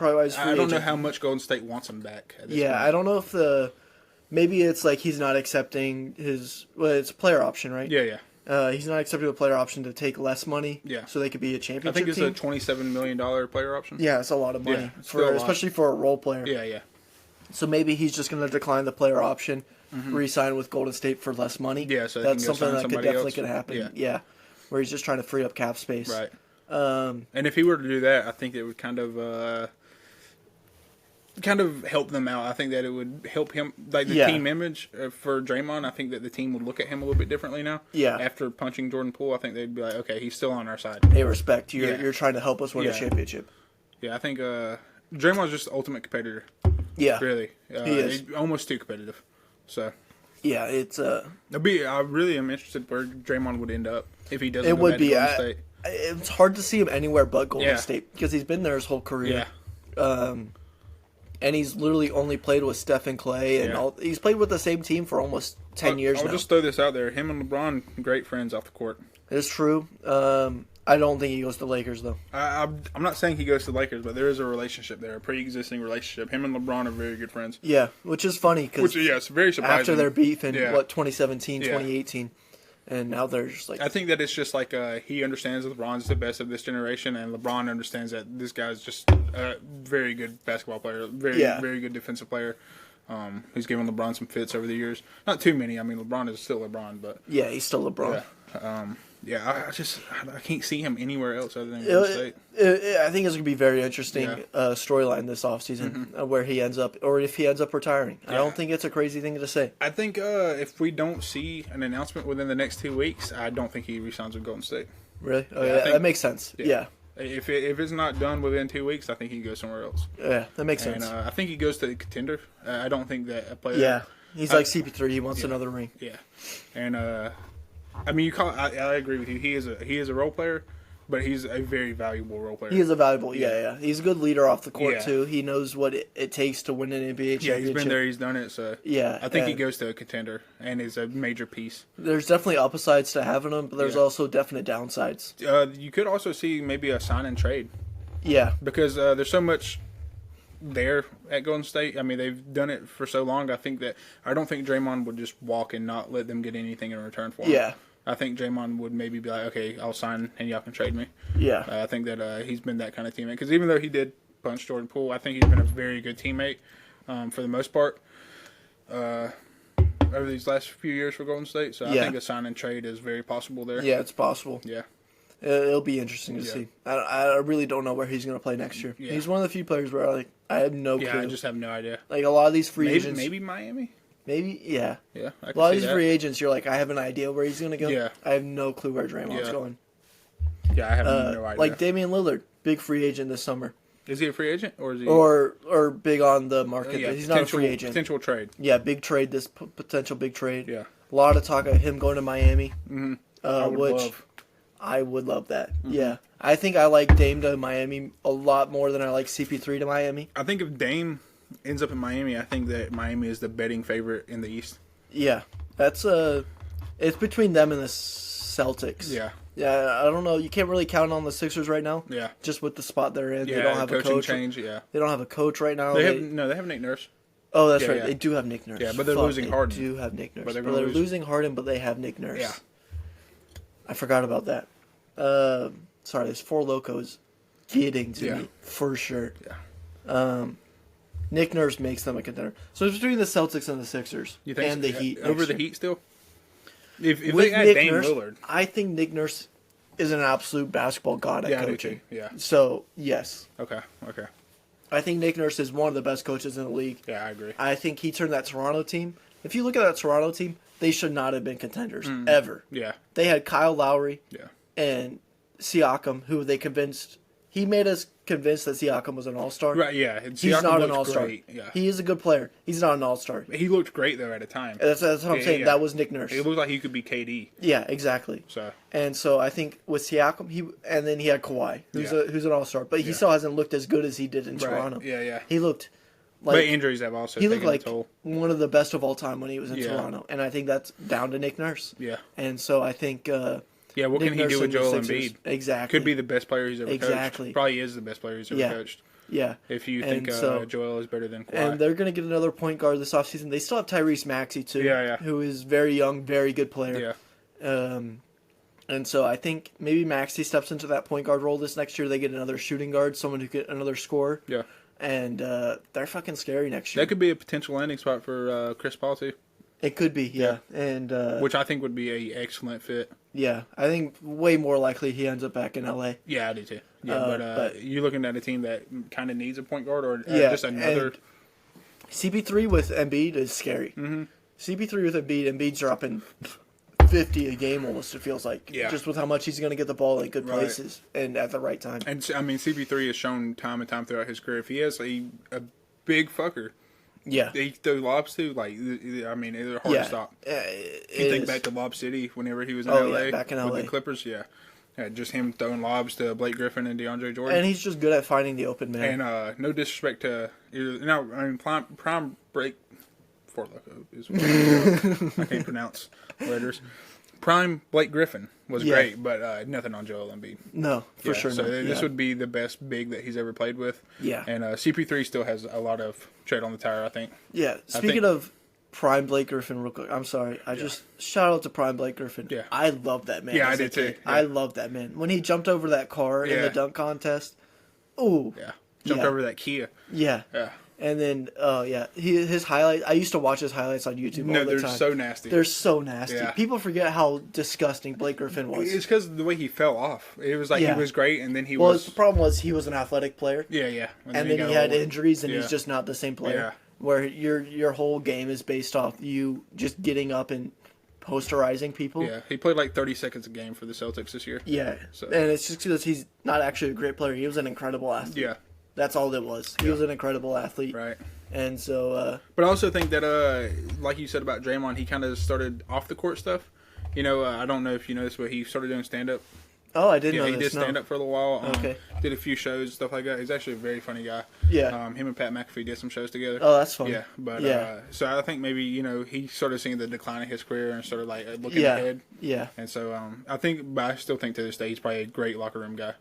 I don't know how much Golden State wants him back. At this point. I don't know if maybe it's like he's not accepting it's a player option, right? Yeah. He's not accepting a player option to take less money. Yeah. So they could be a championship I think it's team. a $27 million player option. Yeah, it's a lot of money especially for a role player. Yeah. So maybe he's just going to decline the player option, re-sign with Golden State for less money. Yeah, so that's something that could definitely happen. Yeah. Where he's just trying to free up cap space. Right. And if he were to do that, I think it would kind of help them out. I think that it would help him, like the team image for Draymond. I think that the team would look at him a little bit differently now. Yeah. After punching Jordan Poole, I think they'd be like, okay, he's still on our side. Hey, respect. You're trying to help us win a championship. Yeah, I think Draymond's just the ultimate competitor. Yeah. Really. He is. He's almost too competitive. So. Yeah, it's I really am interested where Draymond would end up if he doesn't. It would be. Golden State. It's hard to see him anywhere but Golden State because he's been there his whole career. Yeah. And he's literally only played with Steph and Clay, and he's played with the same team for almost 10 years now. I'll just throw this out there. Him and LeBron, great friends off the court. It's true. I don't think he goes to Lakers, though. I'm not saying he goes to the Lakers, but there is a relationship there, a pre-existing relationship. Him and LeBron are very good friends. Yeah, which is funny because it's very surprising. After their beef in, 2017, 2018, and now they're just like... I think that it's just like he understands that LeBron's the best of this generation, and LeBron understands that this guy's just a very good basketball player, very good defensive player. He's given LeBron some fits over the years. Not too many. I mean, LeBron is still LeBron, but... Yeah, he's still LeBron. Yeah. I can't see him anywhere else other than Golden State. I think it's going to be very interesting storyline this offseason where he ends up, or if he ends up retiring. I don't think it's a crazy thing to say. I think if we don't see an announcement within the next 2 weeks, I don't think he re-signs with Golden State. Really? Oh, yeah, that makes sense. Yeah. If it's not done within 2 weeks, I think he goes somewhere else. Yeah, that makes sense. And I think he goes to a contender. I don't think that a player... Yeah, he's like CP3. He wants another ring. Yeah. And... I mean, I agree with you. He is a role player, but he's a very valuable role player. He is a valuable, He's a good leader off the court too. He knows what it takes to win an NBA championship. Yeah, he's been there, he's done it. So I think he goes to a contender and is a major piece. There's definitely upsides to having him, but there's also definite downsides. You could also see maybe a sign and trade. Yeah, because there's so much there at Golden State. I mean, they've done it for so long. I don't think Draymond would just walk and not let them get anything in return for him. Yeah. I think Draymond would maybe be like, okay, I'll sign and y'all can trade me. Yeah. I think that he's been that kind of teammate. Because even though he did punch Jordan Poole, I think he's been a very good teammate for the most part over these last few years for Golden State. So I think a sign and trade is very possible there. Yeah, it's possible. Yeah. It'll be interesting to see. I really don't know where he's going to play next year. Yeah. He's one of the few players where I have no clue. Yeah, I just have no idea. Like a lot of these free agents. Maybe Miami? Maybe, yeah. Yeah, a lot of these free agents, you're like, I have an idea where he's going to go. Yeah. I have no clue where Draymond's going. Yeah, I have no idea. Like Damian Lillard, big free agent this summer. Is he a free agent? Or is he... Or big on the market. He's not a free agent. Potential trade. Yeah, big trade, this potential big trade. Yeah. A lot of talk of him going to Miami. Mm-hmm. I would love that. Mm-hmm. Yeah. I think I like Dame to Miami a lot more than I like CP3 to Miami. I think if Dame ends up in Miami, I think that Miami is the betting favorite in the East. Yeah. That's it's between them and the Celtics. Yeah. Yeah, I don't know. You can't really count on the Sixers right now. Yeah. Just with the spot they're in. Yeah, they don't have a coach. Change, yeah. They don't have a coach right now. They have Nick Nurse. Oh, that's right. Yeah. They do have Nick Nurse. Yeah, but they're losing Harden. They do have Nick Nurse. But they're losing Harden, but they have Nick Nurse. Yeah. I forgot about that. Sorry, there's 4 lokos getting to me for sure. Yeah. Nick Nurse makes them a contender. So it's between the Celtics and the Sixers and the Heat. Over the Heat still? If with they add Nick Dame Nurse, Lillard. I think Nick Nurse is an absolute basketball god at coaching. Yeah. So, yes. Okay. I think Nick Nurse is one of the best coaches in the league. Yeah, I agree. I think he turned that Toronto team. If you look at that Toronto team, they should not have been contenders ever. Yeah. They had Kyle Lowry Yeah. and Siakam, who they convinced he made us convinced that Siakam was an all-star. Right, yeah. He's not an all-star. Yeah. He is a good player. He's not an all-star. He looked great, though, at a time. That's what I'm saying. Yeah. That was Nick Nurse. It looked like he could be KD. Yeah, exactly. So I think with Siakam, and then he had Kawhi, who's an all-star. But he still hasn't looked as good as he did in Toronto. Yeah. He looked like... But injuries have also taken a toll. One of the best of all time when he was in Toronto. And I think that's down to Nick Nurse. Yeah. And so I think... what can he do with Joel Embiid? Exactly. Could be the best player he's ever coached. Probably is the best player he's ever coached. Yeah. If you think Joel is better than Kawhi. And they're going to get another point guard this offseason. They still have Tyrese Maxey, too. Who is very young, very good player. Yeah. And so I think maybe Maxey steps into that point guard role this next year. They get another shooting guard, someone who get another scorer. Yeah. And they're fucking scary next year. That could be a potential landing spot for Chris Paul, too. It could be, yeah. And which I think would be an excellent fit. Yeah, I think way more likely he ends up back in LA. Yeah, I do too. Yeah, but you're looking at a team that kind of needs a point guard or just another. CP3 with Embiid is scary. Mm-hmm. CP3 with Embiid's dropping 50 a game almost, it feels like. Yeah. Just with how much he's going to get the ball in good places and at the right time. And I mean, CP3 has shown time and time throughout his career, if he has a big fucker. Yeah, they throw lobs too. Like, I mean, they're hard to stop. You think back to Lob City whenever he was in LA, back in LA with the Clippers. Yeah, just him throwing lobs to Blake Griffin and DeAndre Jordan. And he's just good at finding the open man. And no disrespect to either. No, I mean prime break for Loco is what I can't pronounce letters. Prime Blake Griffin was great, but nothing on Joel Embiid. No, for sure. So this would be the best big that he's ever played with. Yeah. And CP3 still has a lot of tread on the tire, I think. Yeah. Speaking of Prime Blake Griffin, real quick, I'm sorry. Just shout out to Prime Blake Griffin. Yeah. I love that man. Yeah, I did too. Yeah. I love that man. When he jumped over that car in the dunk contest, ooh. Yeah. Jumped over that Kia. Yeah. Yeah. And then, his highlights. I used to watch his highlights on YouTube all the time. No, they're so nasty. They're so nasty. Yeah. People forget how disgusting Blake Griffin was. It's because of the way he fell off. It was like he was great, and then he was... Well, the problem was he was an athletic player. Yeah. And then he had injuries, and he's just not the same player. Yeah. Where your whole game is based off you just getting up and posterizing people. Yeah, he played like 30 seconds a game for the Celtics this year. Yeah, and it's just because he's not actually a great player. He was an incredible athlete. Yeah. That's all it was. He was an incredible athlete. Right. And so... but I also think that, like you said about Draymond, he kind of started off-the-court stuff. You know, I don't know if you know this, but he started doing stand-up. Oh, I didn't know this. He did stand-up for a little while. Okay. Did a few shows, stuff like that. He's actually a very funny guy. Yeah. Him and Pat McAfee did some shows together. Oh, that's fun. Yeah. But, so I think maybe, he started seeing the decline of his career and started, looking ahead. Yeah. And so, but I still think to this day he's probably a great locker room guy.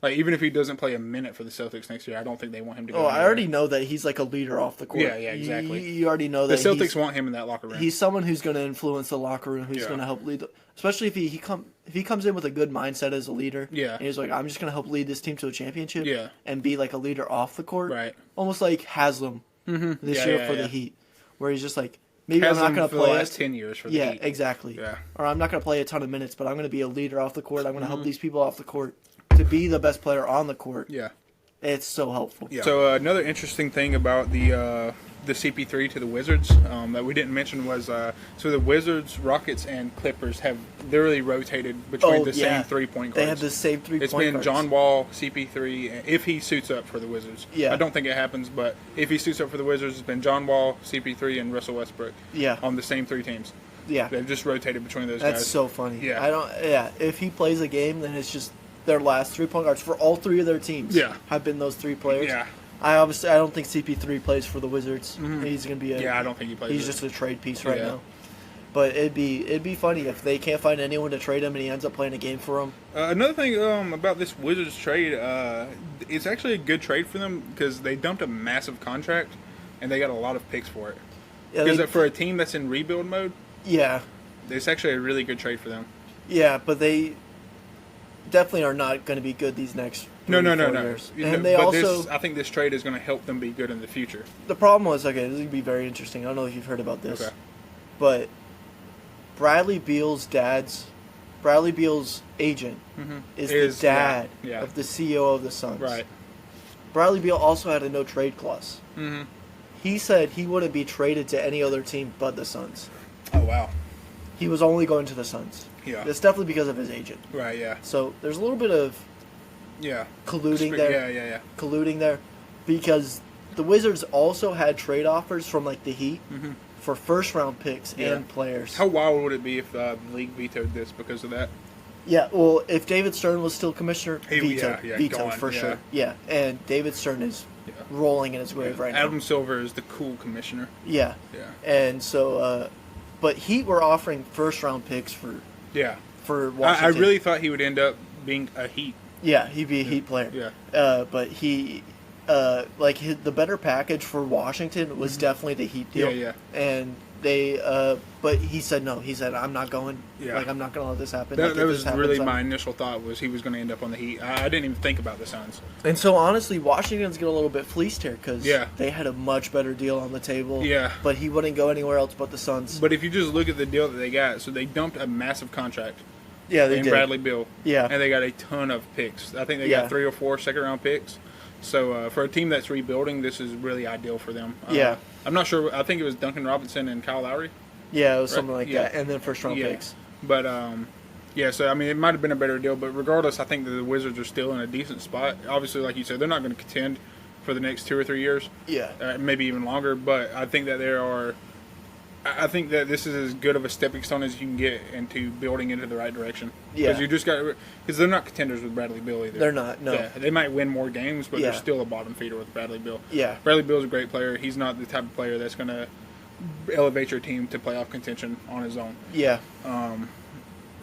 Even if he doesn't play a minute for the Celtics next year, I don't think they want him to go. Oh, I already know that he's like a leader off the court. Yeah, exactly. You already know that the Celtics want him in that locker room. He's someone who's going to influence the locker room, who's going to help lead, especially if he comes in with a good mindset as a leader. Yeah, and he's like, I'm just going to help lead this team to a championship. Yeah, and be like a leader off the court. Right, almost like Haslam this year for the Heat, where he's just like, maybe I'm not going to play the last 10 years for the Heat. Yeah, exactly. Yeah, or I'm not going to play a ton of minutes, but I'm going to be a leader off the court. I'm going to help these people off the court to be the best player on the court. Yeah. It's so helpful. Yeah. So another interesting thing about the CP3 to the Wizards that we didn't mention was so the Wizards, Rockets, and Clippers have literally rotated between the same 3-point guards. They have the same 3-point guards. It's been John Wall, CP3, if he suits up for the Wizards. Yeah. I don't think it happens, but if he suits up for the Wizards, it's been John Wall, CP3, and Russell Westbrook. Yeah. On the same 3 teams. Yeah. They've just rotated between those guys. That's so funny. Yeah. If he plays a game, then it's just their last 3-point guards for all 3 of their teams have been those 3 players. Yeah. I don't think CP3 plays for the Wizards. Mm-hmm. He's going to be I don't think he plays. He's just a trade piece right now. But it'd be funny if they can't find anyone to trade him and he ends up playing a game for them. Another thing about this Wizards trade, it's actually a good trade for them because they dumped a massive contract and they got a lot of picks for it. Because for a team that's in rebuild mode, it's actually a really good trade for them. Yeah, but they definitely are not going to be good these next 4 years. And I think this trade is going to help them be good in the future. The problem was, this is going to be very interesting. I don't know if you've heard about this, but Bradley Beal's agent is the dad of the CEO of the Suns. Right. Bradley Beal also had a no trade clause. Mm-hmm. He said he wouldn't be traded to any other team but the Suns. Oh, wow. He was only going to the Suns. Yeah. It's definitely because of his agent. Right, yeah. So there's a little bit of colluding there. Colluding there, because the Wizards also had trade offers from like the Heat for first-round picks and players. How wild would it be if the league vetoed this because of that? Yeah, well, if David Stern was still commissioner, vetoed gone, for sure. Yeah, and David Stern is rolling in his grave right now. Adam Silver is the cool commissioner. Yeah. And so, but Heat were offering first-round picks for Washington. I really thought he would end up being a Heat. Yeah, he'd be a Heat player. Yeah. But he, the better package for Washington was definitely the Heat deal. Yeah. And they, but he said no. He said, I'm not going. Yeah. Like, I'm not going to let this happen. That was really my initial thought, was he was going to end up on the Heat. I didn't even think about the Suns. And so, honestly, Washington's getting a little bit fleeced here because they had a much better deal on the table. Yeah. But he wouldn't go anywhere else but the Suns. But if you just look at the deal that they got, so they dumped a massive contract. Yeah, they did. Bradley Beal. Yeah. And they got a ton of picks. I think they got 3 or 4 second-round picks. So for a team that's rebuilding, this is really ideal for them. I'm not sure. I think it was Duncan Robinson and Kyle Lowry. Yeah, it was something like that. And then first-round picks. But, so, I mean, it might have been a better deal. But regardless, I think that the Wizards are still in a decent spot. Obviously, like you said, they're not going to contend for the next 2 or 3 years. Yeah. Maybe even longer. But I think that I think that this is as good of a stepping stone as you can get into building into the right direction. Yeah. Because you just got, because they're not contenders with Bradley Beal either. They're not. No. Yeah, they might win more games, but they're still a bottom feeder with Bradley Beal. Yeah. Bradley Beal's a great player. He's not the type of player that's going to elevate your team to playoff contention on his own. Yeah.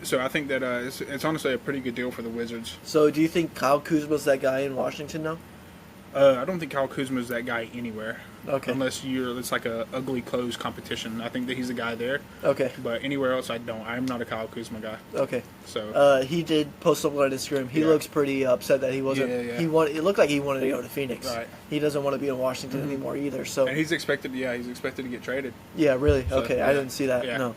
So I think that it's honestly a pretty good deal for the Wizards. So do you think Kyle Kuzma's that guy in Washington now? I don't think Kyle Kuzma's that guy anywhere. Okay. Unless it's like a ugly close competition. I think that he's the guy there. Okay. But anywhere else, I don't. I'm not a Kyle Kuzma guy. Okay. So. He did post something on Instagram. He looks pretty upset that he wasn't. Yeah. It looked like he wanted to go to Phoenix. Right. He doesn't want to be in Washington anymore either. So. And he's expected. Yeah, he's expected to get traded. Yeah. Really. So, okay. I didn't see that. Yeah. No.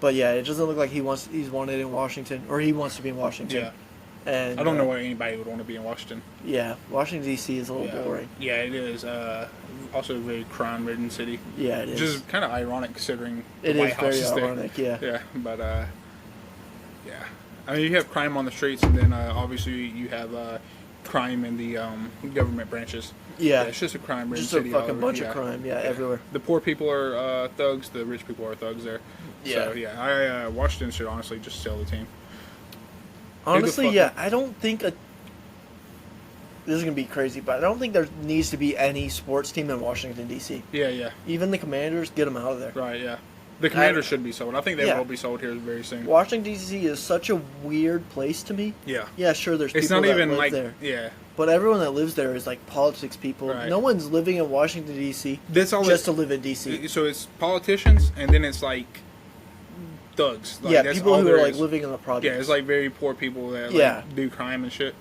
But yeah, it doesn't look like he's wanted in Washington, or he wants to be in Washington. Yeah. And I don't know why anybody would want to be in Washington. Yeah, Washington D.C. is a little boring. Yeah, it is. Also a very crime-ridden city. Yeah, it is. Which is kind of ironic considering the it White is House is very there. ironic. Yeah. Yeah, but yeah. I mean, you have crime on the streets, and then obviously you have crime in the government branches. Yeah. It's just a crime-ridden just city. Just a fucking bunch of crime. Yeah, everywhere. The poor people are thugs. The rich people are thugs there. Yeah. So yeah, Washington should honestly just sell the team. Honestly, yeah, I don't think this is going to be crazy, but I don't think there needs to be any sports team in Washington, D.C. Yeah. Even the Commanders, get them out of there. Right, yeah. The Commanders should be sold. I think they will be sold here very soon. Washington, D.C. is such a weird place to me. Yeah. Yeah, sure, there's it's people not that even live like, there. Yeah. But everyone that lives there is like politics people. Right. No one's living in Washington, D.C. That's all just to live in D.C. So it's politicians, and then it's like thugs. Like, that's people all who are like is. living in the projects. Yeah, it's like very poor people that like, do crime and shit.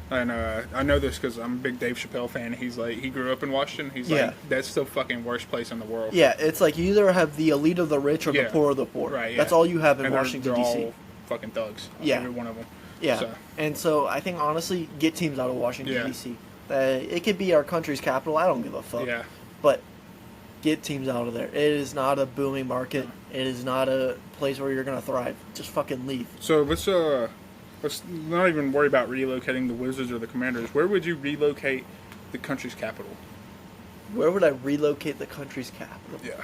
And I know this because I'm a big Dave Chappelle fan. He's like, he grew up in Washington. He's like, that's the fucking worst place in the world. Yeah, it's like you either have the elite of the rich or the poor of the poor. Right. Yeah. That's all you have in and Washington, they're D.C. all fucking thugs. Yeah. Every one of them. Yeah. So. And so I think honestly, get teams out of Washington, D.C. It could be our country's capital. I don't give a fuck. Yeah. But get teams out of there. It is not a booming market. It is not a place where you're gonna thrive. Just fucking leave. So let's not even worry about relocating the Wizards or the Commanders. Where would you relocate the country's capital? Where would I relocate the country's capital? Yeah.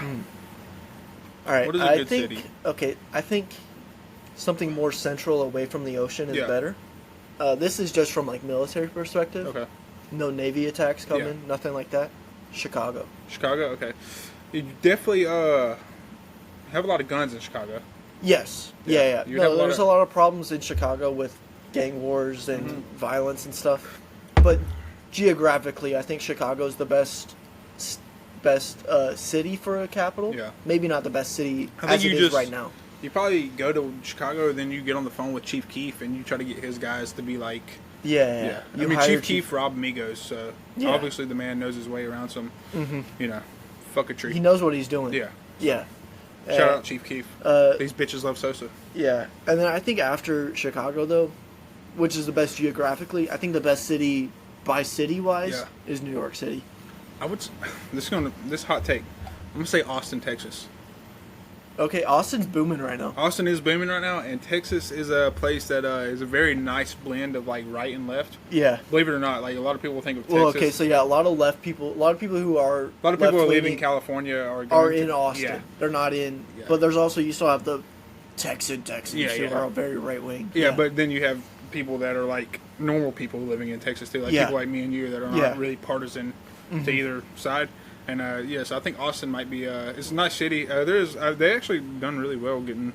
All right. What is a good city? Okay, I think something more central, away from the ocean, is better. This is just from like military perspective. Okay. No Navy attacks coming. Nothing like that. Chicago. Chicago. Okay. You definitely have a lot of guns in Chicago. Yes. Yeah. No, there's a lot of problems in Chicago with gang wars and violence and stuff. But geographically, I think Chicago's the best city for a capital. Yeah. Maybe not the best city as it is right now. You probably go to Chicago, then you get on the phone with Chief Keef, and you try to get his guys to be like... Yeah. I mean, Chief Keef robbed Migos, so obviously the man knows his way around some, fuck a tree. He knows what he's doing. Yeah. Yeah. Shout out Chief Keef. These bitches love Sosa. Yeah. And then I think after Chicago, though, which is the best geographically, I think the best city by city-wise is New York City. This hot take. I'm going to say Austin, Texas. Okay, Austin's booming right now. Austin is booming right now, and Texas is a place that is a very nice blend of like right and left. Yeah. Believe it or not, like a lot of people think of Texas. Well, okay, so yeah, a lot of people who are a lot of people who live in California are in Austin. Yeah. They're not in, but there's also you still have the Texans who are very right wing. Yeah, but then you have people that are like normal people living in Texas too, like people like me and you that are not really partisan to either side. And yes, I think Austin might be. It's a nice city. They actually done really well getting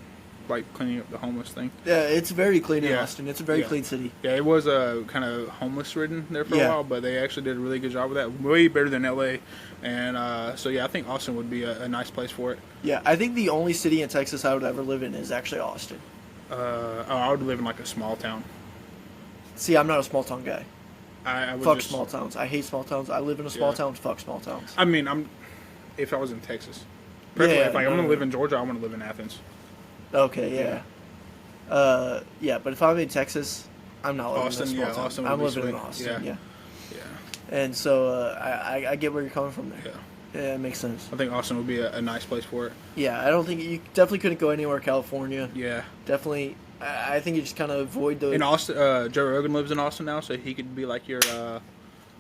like cleaning up the homeless thing. Yeah, it's very clean in Austin. It's a very clean city. Yeah, it was kind of homeless ridden there for a while, but they actually did a really good job with that. Way better than LA. And so yeah, I think Austin would be a nice place for it. Yeah, I think the only city in Texas I would ever live in is actually Austin. I would live in like a small town. See, I'm not a small town guy. I would fuck small towns. I hate small towns. I live in a small town. Fuck small towns. I mean, if I was in Texas, preferably if I'm going to live in Georgia, I want to live in Athens. Okay, yeah. But if I'm in Texas, I'm not living in a small town. Austin I'm living in Austin. Yeah. And so I get where you're coming from there. Yeah, it makes sense. I think Austin would be a nice place for it. Yeah, I don't think you definitely couldn't go anywhere California. Yeah, definitely. I think you just kind of avoid those. In Austin, Joe Rogan lives in Austin now, so he could be like your.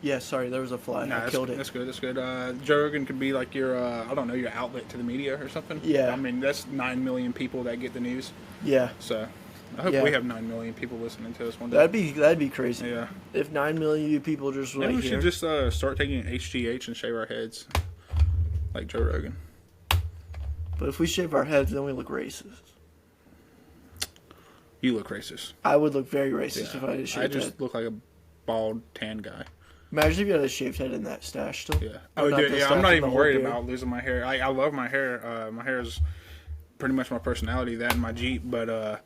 Yeah, sorry, there was a fly. I killed it. That's good. That's good. Joe Rogan could be like your, I don't know, your outlet to the media or something. Yeah. I mean, that's 9 million people that get the news. Yeah. So, I hope we have 9 million people listening to us one day. That'd be crazy. Yeah. If 9 million people just maybe we should just start taking HGH and shave our heads, like Joe Rogan. But if we shave our heads, then we look racist. You look racist. I would look very racist if I had a shaved head. I just look like a bald, tan guy. Imagine if you had a shaved head in that stash still. Yeah. I'm not even worried about losing my hair. I love my hair. My hair is pretty much my personality, that and my Jeep. But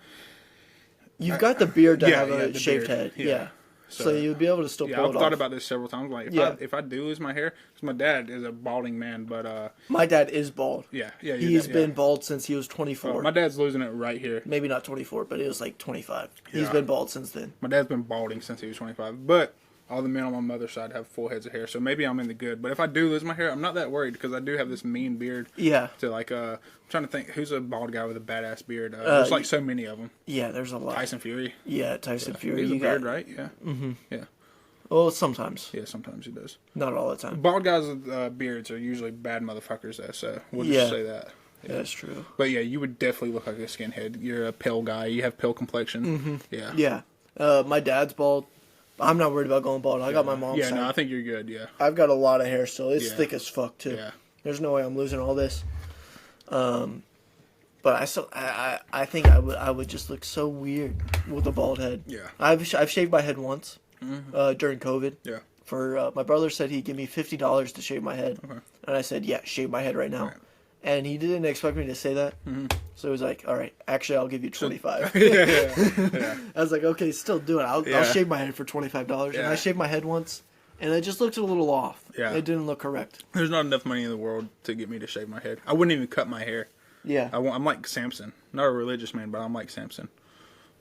you've got the beard to have a shaved head. Yeah. So you'd be able to still pull it off. I've thought about this several times. Like, if I do lose my hair, because my dad is a balding man, but my dad is bald. Yeah. He's been bald since he was 24. My dad's losing it right here. Maybe not 24, but it was like 25. Yeah. He's been bald since then. My dad's been balding since he was 25, but all the men on my mother's side have full heads of hair, so maybe I'm in the good. But if I do lose my hair, I'm not that worried because I do have this mean beard. Yeah. To like, I'm trying to think who's a bald guy with a badass beard. There's like so many of them. Yeah, there's a lot. Tyson Fury. Yeah, Tyson Fury. He's a beard, right? Yeah. Mm-hmm. Yeah. Well, sometimes. Yeah, sometimes he does. Not all the time. Bald guys with beards are usually bad motherfuckers, though, so we'll just say that. Yeah. That's true. But yeah, you would definitely look like a skinhead. You're a pale guy. You have pale complexion. Mm-hmm. Yeah. Yeah. My dad's bald. I'm not worried about going bald. I got my mom's side. Yeah, no, I think you're good, yeah. I've got a lot of hair still. It's thick as fuck, too. Yeah. There's no way I'm losing all this. But I think I would just look so weird with a bald head. Yeah. I've shaved my head once during COVID. Yeah. For my brother said he'd give me $50 to shave my head. Okay. And I said, yeah, shave my head right now. Right. And he didn't expect me to say that. Mm-hmm. So he was like, all right, actually, I'll give you $25. Yeah. I was like, okay, still do it. I'll shave my head for $25. Yeah. And I shaved my head once, and it just looked a little off. Yeah. It didn't look correct. There's not enough money in the world to get me to shave my head. I wouldn't even cut my hair. Yeah. I'm like Samson. Not a religious man, but I'm like Samson.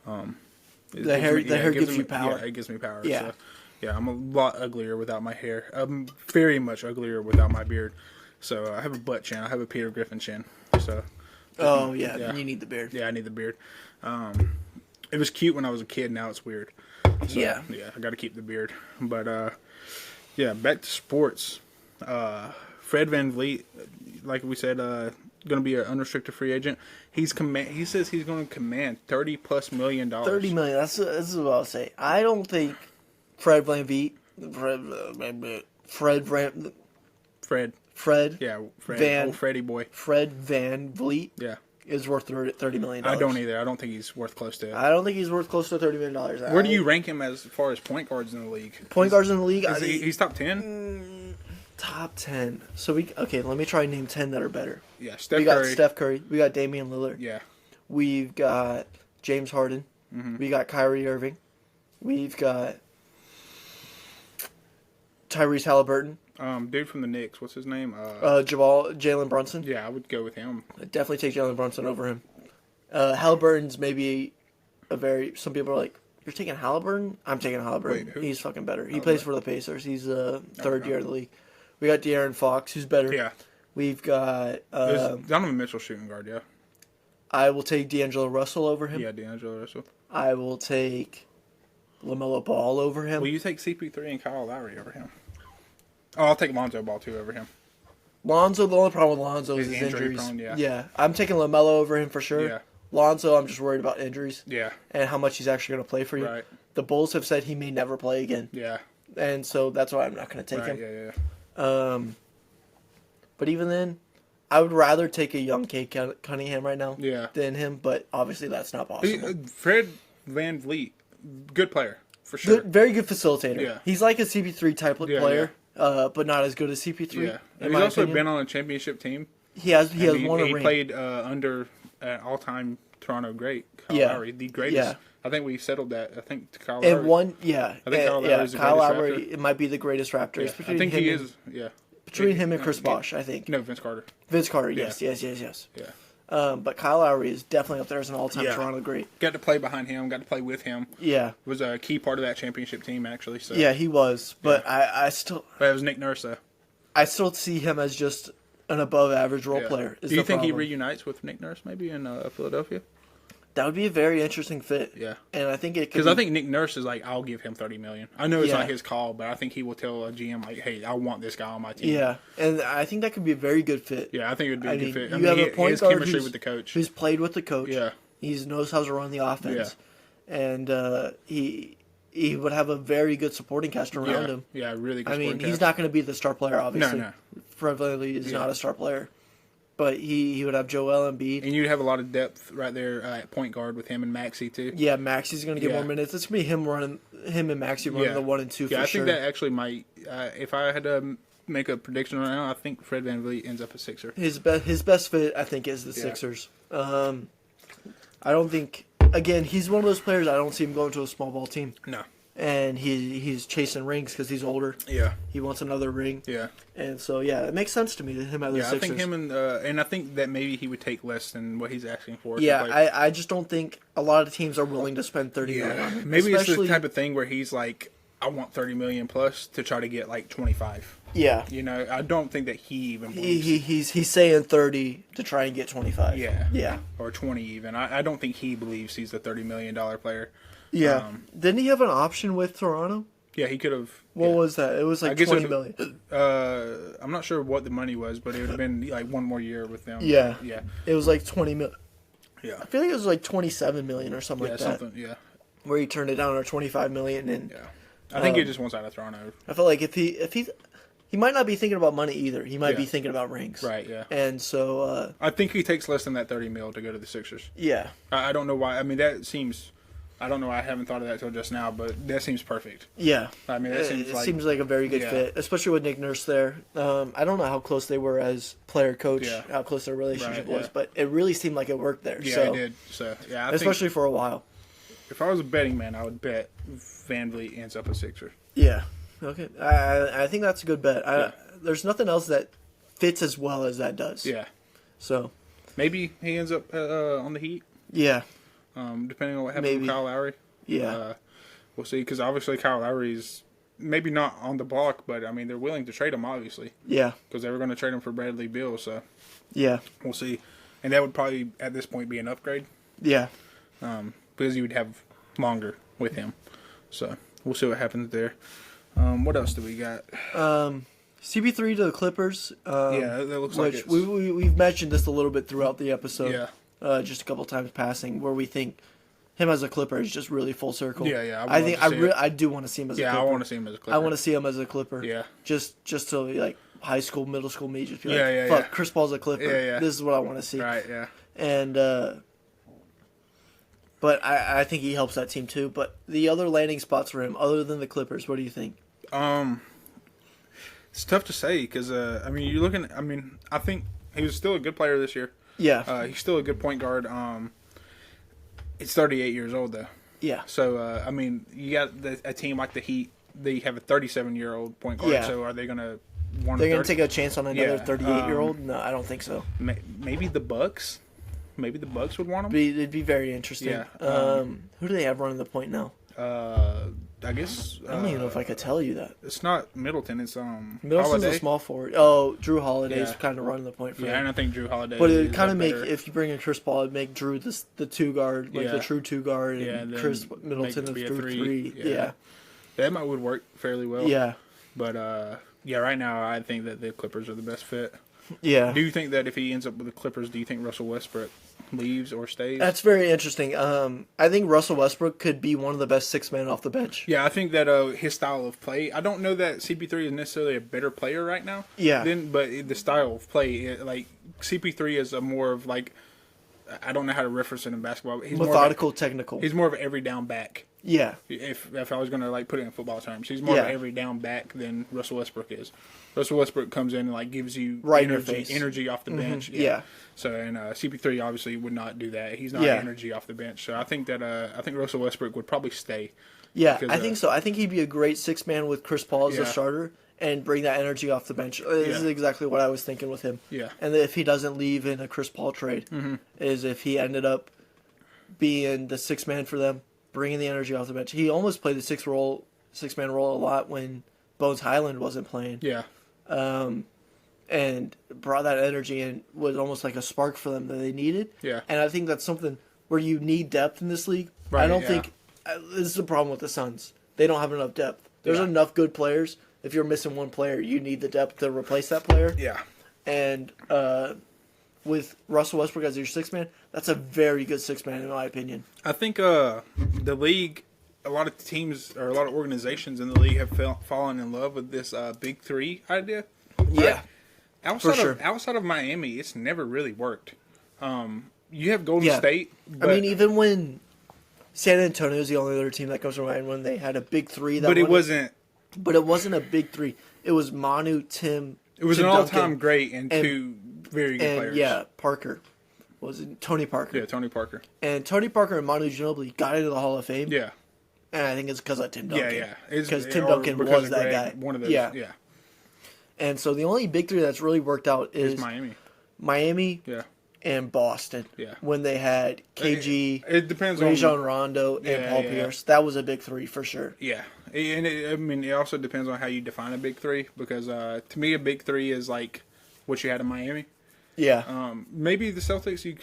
The hair gives you power. Yeah, it gives me power. Yeah. So, yeah, I'm a lot uglier without my hair. I'm very much uglier without my beard. So I have a butt chin. I have a Peter Griffin chin. So. You need the beard. Yeah, I need the beard. It was cute when I was a kid. Now it's weird. So, yeah, I got to keep the beard. But back to sports. Fred VanVleet, like we said, going to be an unrestricted free agent. He says he's going to command $30+ million. $30 million. That's what I'll say. I don't think Fred VanVleet. Fred. Yeah, Fred. Freddie boy. Fred VanVleet. Yeah. Is worth $30 million. I don't either. I don't think he's worth close to it. I don't think he's worth close to $30 million. Where do you rank him as far as point guards in the league? Point guards in the league? He's top 10? Top 10. So let me try and name 10 that are better. Yeah, Steph Curry. We got Steph Curry. We got Damian Lillard. Yeah. We've got James Harden. Mm-hmm. We got Kyrie Irving. We've got Tyrese Halliburton. Dude from the Knicks, what's his name? Jalen Brunson. Yeah, I would go with him. I'd definitely take Jalen Brunson over him. Halliburton's maybe some people are like, you're taking Halliburton? I'm taking Halliburton. Wait, he's fucking better. He plays for the Pacers. He's third year in the league. We got De'Aaron Fox, who's better. Yeah. We've got Donovan Mitchell shooting guard, yeah. I will take D'Angelo Russell over him. Yeah, D'Angelo Russell. I will take LaMelo Ball over him. Will you take CP3 and Kyle Lowry over him? Oh, I'll take Lonzo Ball too over him. Lonzo, the only problem with Lonzo is his injuries. Prone, yeah, I'm taking LaMelo over him for sure. Yeah. Lonzo, I'm just worried about injuries. Yeah. And how much he's actually going to play for you. Right. The Bulls have said he may never play again. Yeah. And so that's why I'm not going to take him. Yeah. But even then, I would rather take a young Cade Cunningham right now than him. But obviously that's not possible. Fred VanVleet, good player for sure. Very good facilitator. Yeah. He's like a CP3 type of player. But not as good as CP3. Yeah, and he's also been on a championship team. He has won a ring. He played under an all-time Toronto great, Kyle Lowry, the greatest. Yeah. I think we settled that. I think Kyle Lowry. And one, I think Kyle Lowry is the Kyle greatest Lowry, Raptor. it might be the greatest Raptor. Yeah. I think he is. Yeah. Between him and Chris Bosh, I think. No, Vince Carter. Vince Carter, yes. Yeah. But Kyle Lowry is definitely up there as an all-time Toronto great. Got to play behind him. Got to play with him. Yeah. Was a key part of that championship team, actually. So. Yeah, he was. But I still... But it was Nick Nurse, though. I still see him as just an above-average role player. Do you think he reunites with Nick Nurse maybe in Philadelphia? That would be a very interesting fit. Yeah. And I think it could because I think Nick Nurse is like, I'll give him $30 million. I know it's not his call, but I think he will tell a GM like, hey, I want this guy on my team. Yeah, and I think that could be a very good fit. Yeah, I think it would be a good fit. You have a point guard chemistry with the coach. who's played with the coach. Yeah. He knows how to run the offense. Yeah. And he would have a very good supporting cast around him. Yeah, really good supporting cast. He's not going to be the star player, obviously. No. Fred VanVleet is not a star player. But he would have Joel Embiid. And you'd have a lot of depth right there at point guard with him and Maxey, too. Yeah, Maxey's going to get more minutes. It's going to be him and Maxey running the 1 and 2 for sure. Yeah, I think that actually might, if I had to make a prediction right now, I think Fred VanVleet ends up a Sixer. His best fit, I think, is the Sixers. I don't think, again, he's one of those players, I don't see him going to a small ball team. No. And he's chasing rings because he's older. Yeah. He wants another ring. Yeah. And so, it makes sense to me that him at the Sixers. I think him and I think that maybe he would take less than what he's asking for. Yeah, I just don't think a lot of teams are willing to spend $30 million on him. Maybe it's the type of thing where he's like, I want $30 million plus to try to get like 25. Yeah. You know, I don't think that he even believes. He's saying 30 to try and get 25. Yeah. Yeah. Or 20 even. I don't think he believes he's the $30 million player. Yeah. Didn't he have an option with Toronto? Yeah, he could have. What was that? It was like $20 million. I'm not sure what the money was, but it would have been like one more year with them. Yeah. Yeah. It was like $20 million. Yeah. I feel like it was like $27 million or something like that. Yeah. Where he turned it down, or $25 million, and I think he just wants out of Toronto. I feel like if he might not be thinking about money either. He might be thinking about rings. Right. Yeah. And so I think he takes less than that $30 million to go to the Sixers. Yeah. I don't know why. I mean, that seems. I don't know. I haven't thought of that till just now, but that seems perfect. Yeah. I mean, that seems like a very good fit, especially with Nick Nurse there. I don't know how close they were as player-coach, how close their relationship was, but it really seemed like it worked there. Yeah, it did. So, yeah, especially for a while. If I was a betting man, I would bet VanVleet ends up a Sixer. Yeah. Okay. I think that's a good bet. There's nothing else that fits as well as that does. Yeah. So. Maybe he ends up on the Heat. Yeah. Depending on what happens with Kyle Lowry. Yeah. We'll see, because obviously Kyle Lowry's maybe not on the block, but, I mean, they're willing to trade him, obviously. Yeah. Because they were going to trade him for Bradley Beal, so. Yeah. We'll see. And that would probably, at this point, be an upgrade. Yeah. Because you would have longer with him. So, we'll see what happens there. What else do we got? CP3 to the Clippers. That looks like it. We've mentioned this a little bit throughout the episode. Yeah. Just a couple times passing, where we think him as a Clipper is just really full circle. Yeah. I do want to see him as a Clipper. Yeah, I want to see him as a Clipper. I want to see him as a Clipper. Yeah. Just to like high school, middle school me, just be like, fuck, yeah. Chris Paul's a Clipper. Yeah. This is what I want to see. Right. Yeah. And but I think he helps that team too. But the other landing spots for him, other than the Clippers, what do you think? It's tough to say because I mean, I think he was still a good player this year. Yeah. He's still a good point guard. He's 38 years old, though. Yeah. So, I mean, you got a team like the Heat. They have a 37-year-old point guard. Yeah. So, are they going to want to take a chance on another 38-year-old? No, I don't think so. Maybe the Bucks. Maybe the Bucks would want him. It'd be very interesting. Yeah. Who do they have running the point now? I guess. I don't even know if I could tell you that. It's not Middleton. It's Middleton's Holiday. a small forward. Oh, Drew Holiday's kind of running the point for him. Yeah, and I think Drew Holiday. But it kind of make if you bring in Chris Paul, it'd make Drew the 2 guard, like the true 2 guard, and Chris Middleton the 3. Yeah. That would work fairly well. Yeah. But right now I think that the Clippers are the best fit. Yeah. Do you think that if he ends up with the Clippers, do you think Russell Westbrook leaves or stays? That's very interesting. I think Russell Westbrook could be one of the best 6 men off the bench. Yeah, I think that his style of play. I don't know that CP3 is necessarily a better player right now. Yeah. But the style of play, like CP3 is a more of like, I don't know how to reference it in basketball. But he's methodical, technical. He's more of an every down back. Yeah. If I was going to like put it in football terms, he's more of an every down back than Russell Westbrook is. Russell Westbrook comes in and like gives you energy off the bench. Yeah. So and CP3 obviously would not do that. He's not energy off the bench. So I think that Russell Westbrook would probably stay. Yeah, because, I think so. I think he'd be a great 6 man with Chris Paul as a starter and bring that energy off the bench. This is exactly what I was thinking with him. Yeah. And if he doesn't leave in a Chris Paul trade, is if he ended up being the 6 man for them, bringing the energy off the bench. He almost played the 6 man role a lot when Bones Highland wasn't playing. Yeah. And brought that energy and was almost like a spark for them that they needed. Yeah. And I think that's something where you need depth in this league. Right, I don't think this is the problem with the Suns. They don't have enough depth. There's enough good players. If you're missing one player, you need the depth to replace that player. Yeah. And with Russell Westbrook as your 6 man, that's a very good 6 man in my opinion. I think the league, a lot of teams or a lot of organizations in the league have fallen in love with this big 3 idea. Yeah. Outside of Miami, it's never really worked. You have Golden State. But, I mean, even when San Antonio is the only other team that comes to mind when they had a big 3. But it wasn't a big 3. It was Manu, Tim. It was Tim an all-time Duncan, great and 2 very good players. Yeah, Parker. Was it Tony Parker? Yeah, Tony Parker. And Tony Parker and Manu Ginobili got into the Hall of Fame. Yeah. And I think it's because of Tim Duncan. Yeah. Because Tim Duncan was that guy. One of those. Yeah. And so the only big 3 that's really worked out is Miami. Yeah. And Boston. Yeah. When they had KG, it depends Rajon Rondo, and Paul Pierce. That was a big 3 for sure. Yeah. And it also depends on how you define a big 3 because to me a big 3 is like what you had in Miami. Yeah. Maybe the Celtics. You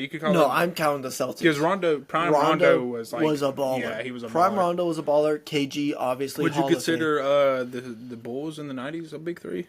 could call. No, I'm counting the Celtics because Rondo was like was a baller. Yeah, he was a prime baller. Rondo was a baller. KG obviously. Would you consider the Bulls in the '90s a big 3?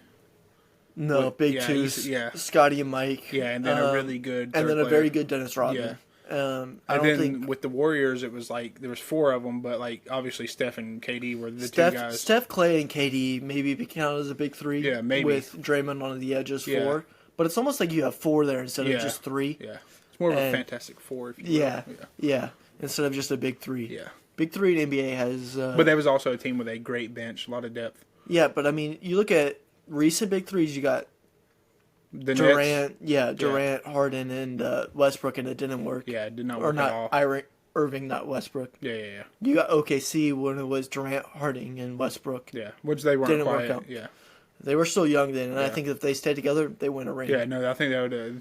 No, big 2. Scotty and Mike. Yeah, and then a really good. And then a very good Dennis Rodman. Yeah. I don't think with the Warriors it was like there was 4 of them, but like obviously Steph and KD were the 2 guys. Steph, Clay, and KD maybe be counted as a big 3. Yeah, maybe with Draymond on the edges 4. But it's almost like you have 4 there instead of just 3. Yeah, it's more of a fantastic 4. If you will. Yeah. Instead of just a big 3. Yeah, big 3 in NBA has. But there was also a team with a great bench, a lot of depth. Yeah, but I mean, you look at recent big 3s. You got Durant, Harden, and Westbrook, and it didn't work. Yeah, it did not work at all. Irving, not Westbrook. Yeah. You got OKC when it was Durant, Harding, and Westbrook. Yeah, which they weren't didn't quite. Work out. Yeah, they were still young then, and I think if they stayed together, they win a ring. Yeah, no, I think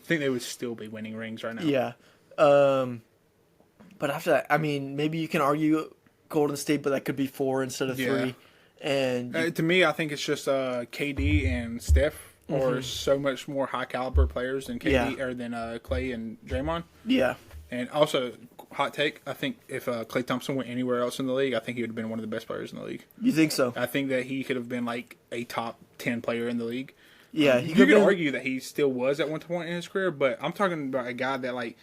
they would still be winning rings right now. Yeah, but after that, I mean, maybe you can argue Golden State, but that could be 4 instead of 3. And to me, I think it's just KD and Steph are so much more high caliber players than KD or than Clay and Draymond. Yeah, and also hot take, I think if Klay Thompson went anywhere else in the league, I think he would have been one of the best players in the league. You think so? I think that he could have been like a top 10 player in the league. Yeah, you could argue that he still was at one point in his career, but I'm talking about a guy that like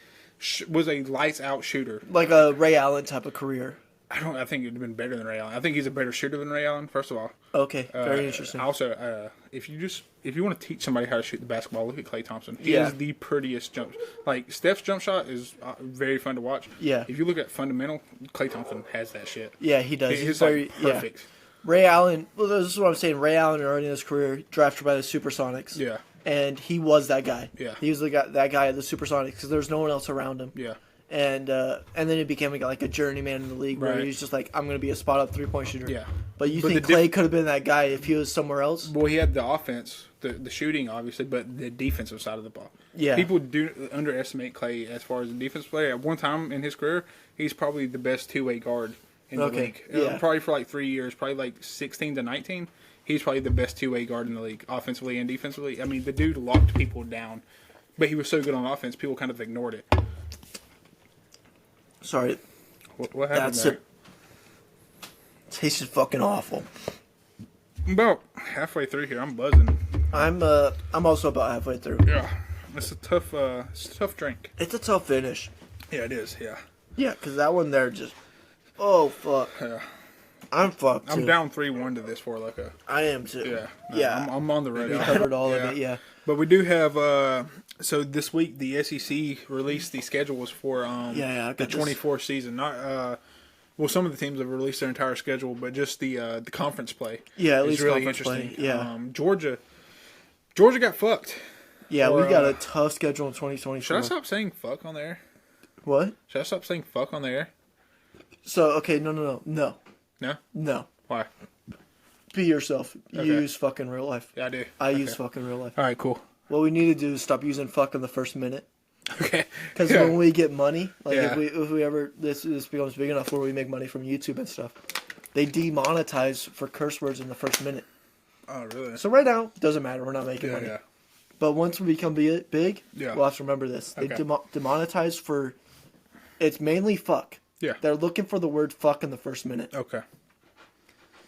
was a lights out shooter, like a Ray Allen type of career. I think it would have been better than Ray Allen. I think he's a better shooter than Ray Allen, first of all. Okay, very interesting. Also, if you want to teach somebody how to shoot the basketball, look at Klay Thompson. He is the prettiest jump. Like, Steph's jump shot is very fun to watch. Yeah. If you look at fundamental, Klay Thompson has that shit. Yeah, he does. He's very perfect. Yeah. Ray Allen, well, this is what I'm saying. Ray Allen, early in his career, drafted by the Supersonics. Yeah. And he was that guy. Yeah. He was that guy at the Supersonics because there's no one else around him. Yeah. And then he became like a journeyman in the league where he's just like, I'm going to be a spot-up 3-point shooter. Yeah. But you think Klay could have been that guy if he was somewhere else? Well, he had the offense, the shooting, obviously, but the defensive side of the ball. Yeah. People do underestimate Klay as far as a defense player. At one time in his career, he's probably the best two-way guard in the league. Probably for like 3 years, probably like 16 to 19. He's probably the best two-way guard in the league, offensively and defensively. I mean, the dude locked people down, but he was so good on offense, people kind of ignored it. Sorry. What happened there? Tasted fucking awful. I'm about halfway through here. I'm buzzing. I'm also about halfway through. Yeah, it's a tough drink. It's a tough finish. Yeah, it is. Yeah. Yeah, because that one there just, oh fuck. Yeah. I'm fucked too. I'm down 3-1 to this for Loco. I am too. Yeah. Yeah. I'm on the radio. We covered all of it. Yeah. But we do have. So this week the SEC released the schedules for the 24 season. Not well, some of the teams have released their entire schedule, but just the conference play. Yeah, at least really conference interesting. play. Yeah. Georgia got fucked. Yeah, we got a tough schedule in 2024. Should I stop saying fuck on the air? What? Should I stop saying fuck on the air? So okay, no. No. Why? Be yourself. Okay. Use fucking real life. Yeah, I do. I use fucking real life. All right, cool. What we need to do is stop using fuck in the first minute. Okay. Because when we get money, like if we ever this becomes big enough where we make money from YouTube and stuff, they demonetize for curse words in the first minute. Oh, really? So right now, it doesn't matter. We're not making money. Yeah. But once we become big, we'll have to remember this. They demonetize for. It's mainly fuck. Yeah. They're looking for the word fuck in the first minute. Okay.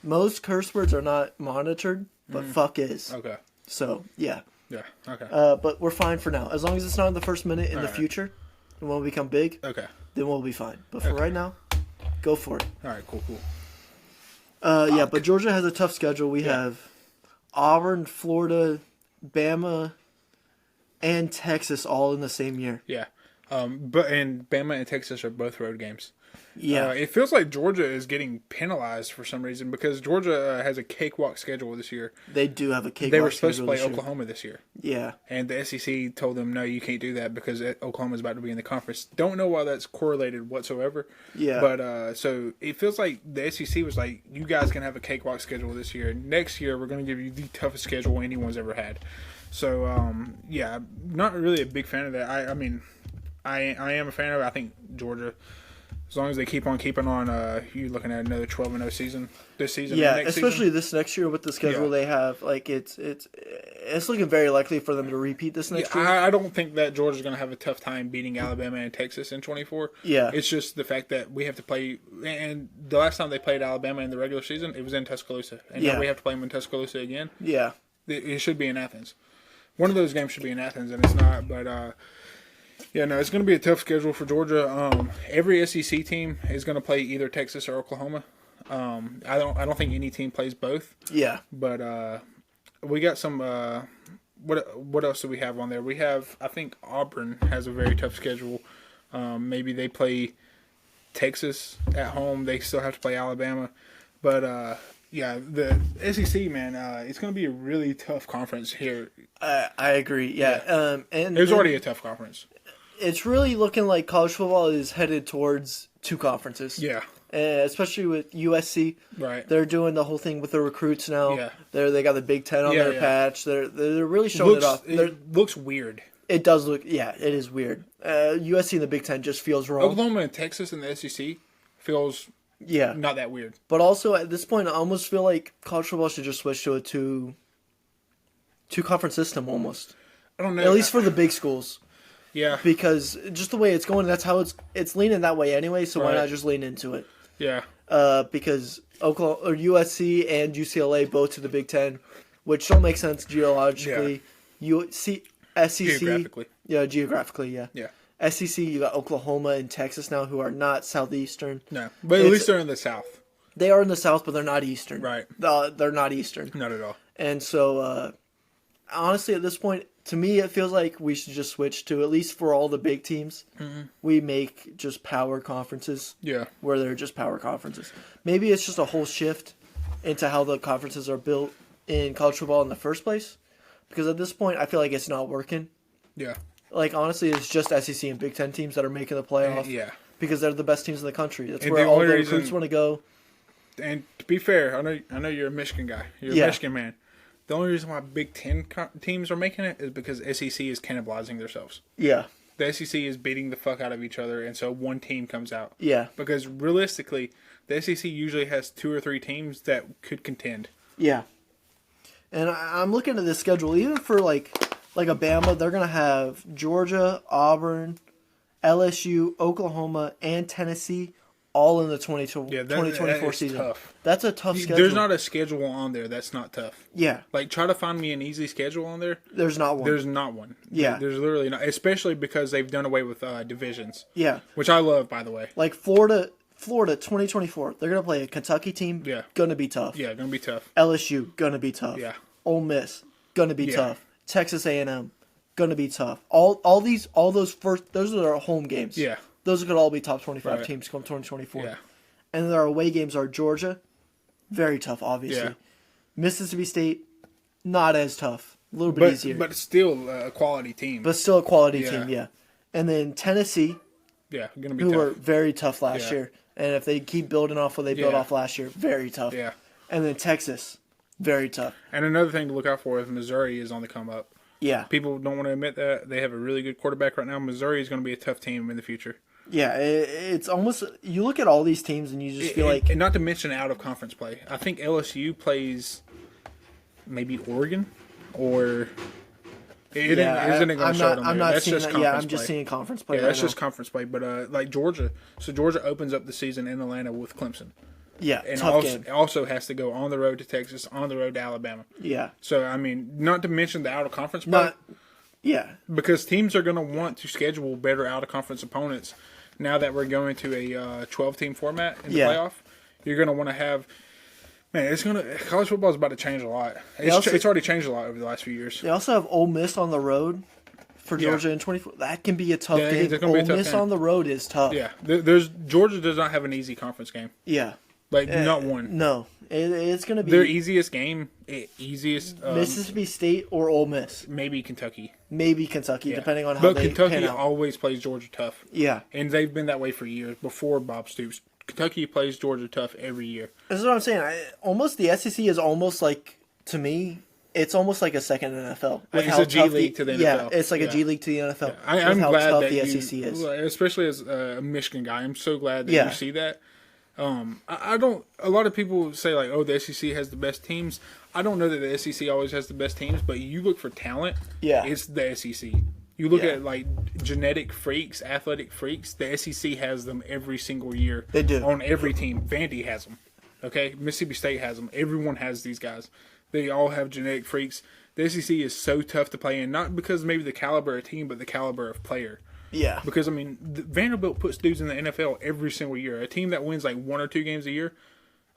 Most curse words are not monitored, but fuck is. Okay. So, yeah. Yeah, okay. But we're fine for now. As long as it's not in the first minute in the future, and when we become big, then we'll be fine. But for right now, go for it. All right, cool. Yeah, but Georgia has a tough schedule. We have Auburn, Florida, Bama, and Texas all in the same year. Yeah. But Bama and Texas are both road games. Yeah. It feels like Georgia is getting penalized for some reason because Georgia has a cakewalk schedule this year. They do have a cakewalk schedule. They were supposed to play Oklahoma this year. Yeah. And the SEC told them, no, you can't do that because Oklahoma's about to be in the conference. Don't know why that's correlated whatsoever. Yeah. But so it feels like the SEC was like, you guys can have a cakewalk schedule this year. Next year, we're going to give you the toughest schedule anyone's ever had. So, yeah, not really a big fan of that. I mean, I am a fan of it. I think Georgia, as long as they keep on keeping on, you're looking at another 12-0 season this season. Yeah, especially this next year with the schedule they have. Like it's looking very likely for them to repeat this next year. I don't think that Georgia's going to have a tough time beating Alabama and Texas in 24. Yeah, it's just the fact that we have to play. And the last time they played Alabama in the regular season, it was in Tuscaloosa, and now we have to play them in Tuscaloosa again. Yeah, it should be in Athens. One of those games should be in Athens, and it's not. But yeah, no, it's going to be a tough schedule for Georgia. Every SEC team is going to play either Texas or Oklahoma. I don't think any team plays both. Yeah. But we got some. What else do we have on there? We have. I think Auburn has a very tough schedule. Maybe they play Texas at home. They still have to play Alabama. But yeah, the SEC, man, it's going to be a really tough conference here. I agree. Yeah. And there's already a tough conference. It's really looking like college football is headed towards two conferences. Yeah. Especially with USC. Right. They're doing the whole thing with the recruits now. Yeah. They got the Big Ten on their patch. They're really showing it off. It looks weird. It does look, yeah, it is weird. USC in the Big Ten just feels wrong. Oklahoma and Texas in the SEC feels not that weird. But also at this point, I almost feel like college football should just switch to a two conference system almost. I don't know. At least for the big schools. Yeah. Because just the way it's going, that's how it's leaning that way anyway, so why not just lean into it? Yeah. Because Oklahoma or USC and UCLA both to the Big Ten, which don't make sense geologically. SEC geographically. Yeah, geographically, yeah. Yeah. SEC, you got Oklahoma and Texas now who are not southeastern. No. But at least they're in the south. They are in the south, but they're not eastern. Right. They're not eastern. Not at all. And so honestly at this point, to me, it feels like we should just switch to, at least for all the big teams, we make just power conferences. Yeah. Where they're just power conferences. Maybe it's just a whole shift into how the conferences are built in college football in the first place. Because at this point, I feel like it's not working. Yeah. Like, honestly, it's just SEC and Big Ten teams that are making the playoff. Yeah. Because they're the best teams in the country. That's where all the recruits want to go. And to be fair, I know you're a Michigan guy. You're a Michigan man. The only reason why Big Ten teams are making it is because SEC is cannibalizing themselves. Yeah. the SEC is beating the fuck out of each other, and so one team comes out. Yeah. Because realistically, the SEC usually has 2 or 3 teams that could contend. Yeah. And I'm looking at this schedule, even for like a Bama, they're going to have Georgia, Auburn, LSU, Oklahoma, and Tennessee all in the 2024 season. Tough. That's a tough schedule. There's not a schedule on there that's not tough. Yeah. Like, try to find me an easy schedule on there. There's not one. There's not one. Yeah. There's literally not. Especially because they've done away with divisions. Yeah. Which I love, by the way. Like Florida 2024, they're going to play a Kentucky team. Yeah. Going to be tough. Yeah, going to be tough. LSU, going to be tough. Yeah. Ole Miss, going to be tough. Texas A&M, going to be tough. Those are our home games. Yeah. Those could all be top 25 teams come 2024. Yeah. And then our away games are Georgia, very tough, obviously. Yeah. Mississippi State, not as tough, a little bit easier. But still a quality team. But still a quality team, yeah. And then Tennessee, going to be who tough. were very tough last year. And if they keep building off what they built off last year, very tough. Yeah. And then Texas, very tough. And another thing to look out for is Missouri is on the come up. Yeah. People don't want to admit that. They have a really good quarterback right now. Missouri is going to be a tough team in the future. Yeah, it's almost, you look at all these teams and you just feel like... And not to mention out-of-conference play. I think LSU plays maybe Oregon, or... Isn't it going to show it on there? That's just conference play. I'm just seeing conference play. Yeah, that's just conference play. But like Georgia, so Georgia opens up the season in Atlanta with Clemson. Yeah, and tough game. Also has to go on the road to Texas, on the road to Alabama. Yeah. So I mean, not to mention the out-of-conference play. Yeah. Because teams are going to want to schedule better out-of-conference opponents. Now that we're going to a 12-team format in the playoff, you're going to want to have. Man, college football is about to change a lot. It's already changed a lot over the last few years. They also have Ole Miss on the road for Georgia in 24. That can be a tough game. Ole Miss on the road is tough. Yeah, Georgia does not have an easy conference game. Yeah, not one. No, it's going to be their easiest game. Mississippi State or Ole Miss. Maybe Kentucky. Depending on how but they Kentucky pan out. Always plays Georgia tough. Yeah, and they've been that way for years before Bob Stoops. Kentucky plays Georgia tough every year. That's what I'm saying. Almost the SEC is almost like, to me, it's almost like a second NFL. It's a G League to the NFL. Yeah, it's like a G League to the NFL. Yeah. I'm how glad tough that the SEC is. Especially as a Michigan guy, I'm so glad that you see that. I don't. A lot of people say like, "Oh, the SEC has the best teams." I don't know that the SEC always has the best teams, but you look for talent. Yeah, it's the SEC. You look at like genetic freaks, athletic freaks. The SEC has them every single year. They do on every team. Vandy has them. Okay, Mississippi State has them. Everyone has these guys. They all have genetic freaks. The SEC is so tough to play in, not because maybe the caliber of team, but the caliber of player. Yeah. Because, I mean, Vanderbilt puts dudes in the NFL every single year. A team that wins like 1 or 2 games a year.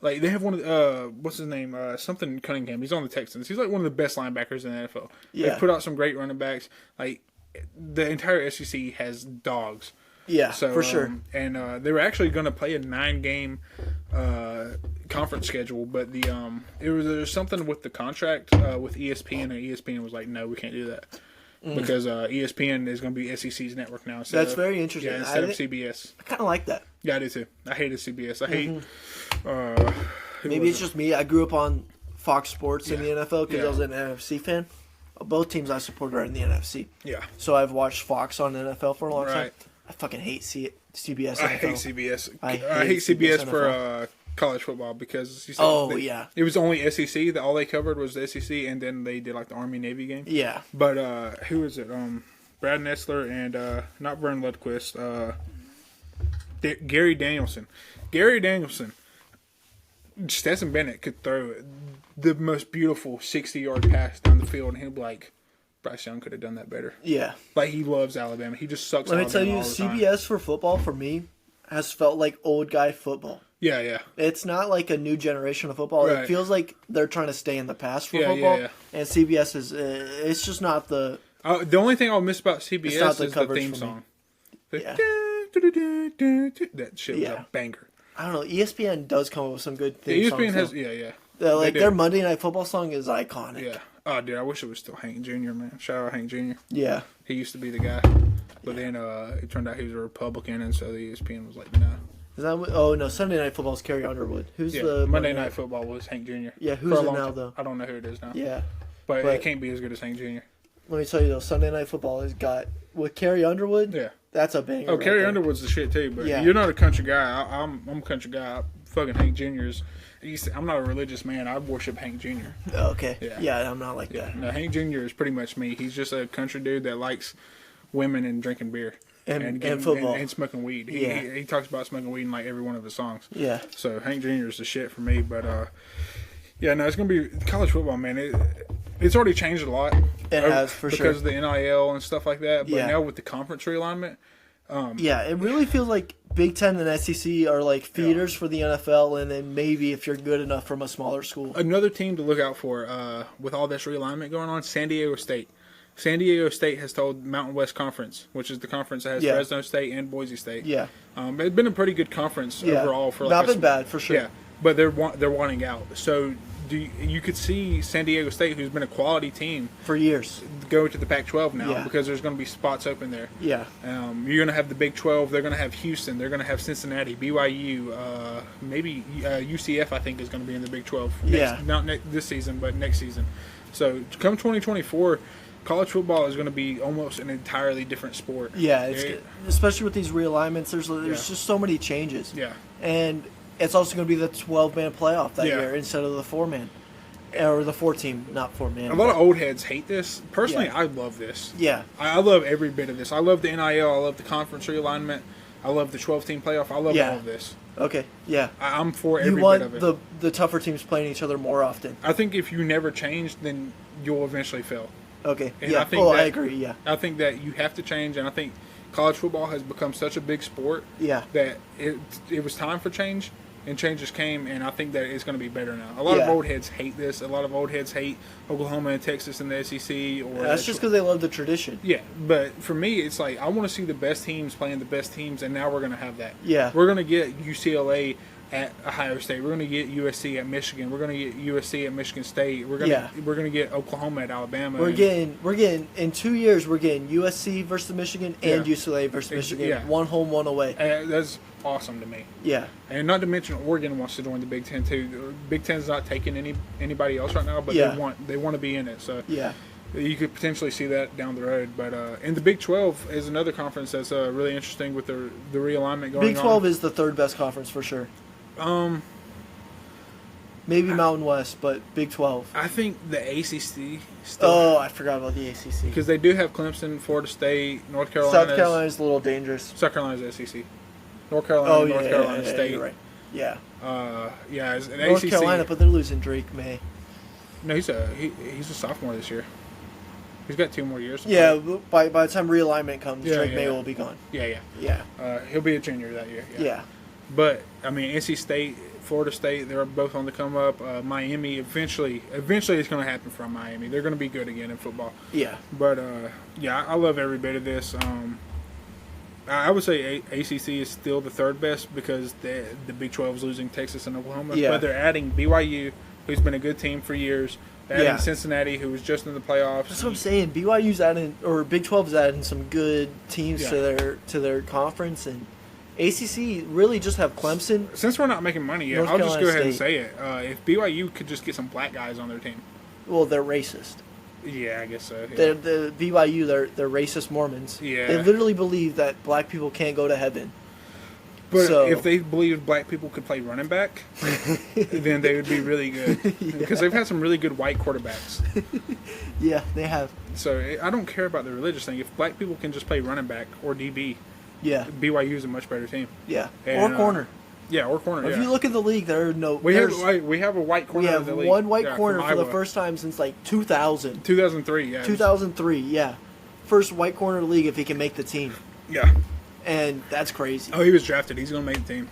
Like, they have one of what's his name? Something Cunningham. He's on the Texans. He's like one of the best linebackers in the NFL. Yeah. They put out some great running backs. Like, the entire SEC has dogs. Yeah, so, for sure. And they were actually going to play a 9-game conference schedule, but there's something with the contract with ESPN, and ESPN was like, no, we can't do that. Because ESPN is going to be SEC's network now. That's very interesting. Yeah, instead of CBS. I kind of like that. Yeah, I do too. I hated CBS. I hate... Maybe it's just me. I grew up on Fox Sports in the NFL because I was an NFC fan. Both teams I support are in the NFC. Yeah. So I've watched Fox on NFL for a long time. I fucking hate CBS NFL. I hate CBS. I hate CBS for college football because it was only SEC. All they covered was the SEC, and then they did like the Army-Navy game. Yeah. But who is it? Brad Nessler and not Vern Lundquist. Gary Danielson. Gary Danielson. Stetson Bennett could throw the most beautiful 60-yard pass down the field, and he'd be like, Bryce Young could have done that better. Yeah. Like, he loves Alabama. He just sucks Let Alabama me tell you, CBS for football, for me, has felt like old guy football. Yeah, yeah. It's not like a new generation of football. Right. It feels like they're trying to stay in the past for football. Yeah. And CBS is, it's just not the... the only thing I'll miss about CBS is the theme song. Yeah. That shit was a banger. I don't know. ESPN does come up with some good theme songs. ESPN has, yeah. Like their Monday Night Football song is iconic. Yeah. Oh, dude, I wish it was still Hank Jr., man. Shout out Hank Jr. Yeah. He used to be the guy. But then it turned out he was a Republican, and so the ESPN was like, no. Is that what, oh, no, Sunday Night Football is Carrie Underwood. Who's the Monday Night Football was Hank Jr. Yeah, who's it now, though? I don't know who it is now. Yeah. But it can't be as good as Hank Jr. let me tell you though, Sunday Night Football has got with Carrie Underwood. Yeah, that's a banger. Oh, Carrie Underwood's the shit too. But you're not a country guy. I'm a country guy. Fucking Hank Jr.'s. I'm not a religious man. I worship Hank Jr. Okay. Yeah, I'm not like that. No, Hank Jr. is pretty much me. He's just a country dude that likes women and drinking beer. And football. And smoking weed. He talks about smoking weed in like every one of his songs. Yeah. So Hank Jr. is the shit for me. But, it's going to be college football, man. It's already changed a lot. It has, for sure. Because of the NIL and stuff like that. But now with the conference realignment. It really feels like Big Ten and SEC are like feeders for the NFL, and then maybe if you're good enough from a smaller school. Another team to look out for with all this realignment going on, San Diego State. San Diego State has told Mountain West Conference, which is the conference that has Fresno State and Boise State. Yeah. It's been a pretty good conference overall. For not been bad, for sure. Yeah, but they're wanting out. So you could see San Diego State, who's been a quality team for years, go to the Pac-12 now because there's going to be spots open there. Yeah. You're going to have the Big 12. They're going to have Houston. They're going to have Cincinnati, BYU, maybe UCF. I think is going to be in the Big 12. Not this season, but next season. So come 2024. College football is going to be almost an entirely different sport. Yeah, especially with these realignments. There's just so many changes. Yeah, and it's also going to be the 12-man playoff that year instead of the 4-man, or the 4-team, not 4-man. A lot of old heads hate this. Personally, I love this. Yeah, I love every bit of this. I love the NIL. I love the conference realignment. I love the 12-team playoff. I love all of this. Okay, yeah. I'm for every bit of it. You want the tougher teams playing each other more often. I think if you never change, then you'll eventually fail. Okay. And I agree. Yeah. I think that you have to change, and I think college football has become such a big sport. Yeah. That it was time for change, and changes came, and I think that it's going to be better now. A lot of old heads hate this. A lot of old heads hate Oklahoma and Texas and the SEC. That's just because they love the tradition. Yeah, but for me, it's like I want to see the best teams playing the best teams, and now we're going to have that. Yeah. We're going to get UCLA at Ohio State. We're going to get USC at Michigan. We're going to get USC at Michigan State. We're going to get Oklahoma at Alabama. We're getting in 2 years. We're getting USC versus Michigan and UCLA versus Michigan. Yeah. One home, one away. That's awesome to me. Yeah, and not to mention Oregon wants to join the Big Ten too. Big Ten's not taking anybody else right now, but they want to be in it. So you could potentially see that down the road. But and the Big 12 is another conference that's really interesting with the realignment going on. Big 12 is the third best conference for sure. Maybe Mountain West, but Big 12. I think the ACC still. I forgot about the ACC. Because they do have Clemson, Florida State, North Carolina. South Carolina's a little dangerous. South Carolina's SEC. North Carolina, North Carolina State. You're right. Yeah. North ACC. Carolina, but they're losing Drake May. No, he's a sophomore this year. He's got 2 more years. Yeah, by the time realignment comes, Drake May will be gone. Yeah. He'll be a junior that year. Yeah. But I mean, NC State, Florida State, they're both on the come up. Miami, eventually it's going to happen from Miami. They're going to be good again in football. Yeah. But I love every bit of this. I would say ACC is still the third best because the Big 12 is losing Texas and Oklahoma. Yeah. But they're adding BYU, who's been a good team for years. They're adding Cincinnati, who was just in the playoffs. That's what I'm saying. BYU's adding, or Big 12's adding some good teams to their conference, and ACC really just have Clemson. Since we're not making money yet, I'll just go ahead and say it. If BYU could just get some black guys on their team. Well, they're racist. Yeah, I guess so. Yeah. The BYU, they're racist Mormons. Yeah. They literally believe that black people can't go to heaven. But if they believed black people could play running back, then they would be really good. Because they've had some really good white quarterbacks. Yeah, they have. So I don't care about the religious thing. If black people can just play running back or DB, BYU is a much better team. Yeah, and, or corner. Yeah, or corner. If you look at the league, there are no. We have a white corner. We have in the league. one white corner for the first time since like 2000. 2003, yeah. 2003, yeah. First white corner in the league if he can make the team. Yeah. And that's crazy. Oh, he was drafted. He's going to make the team.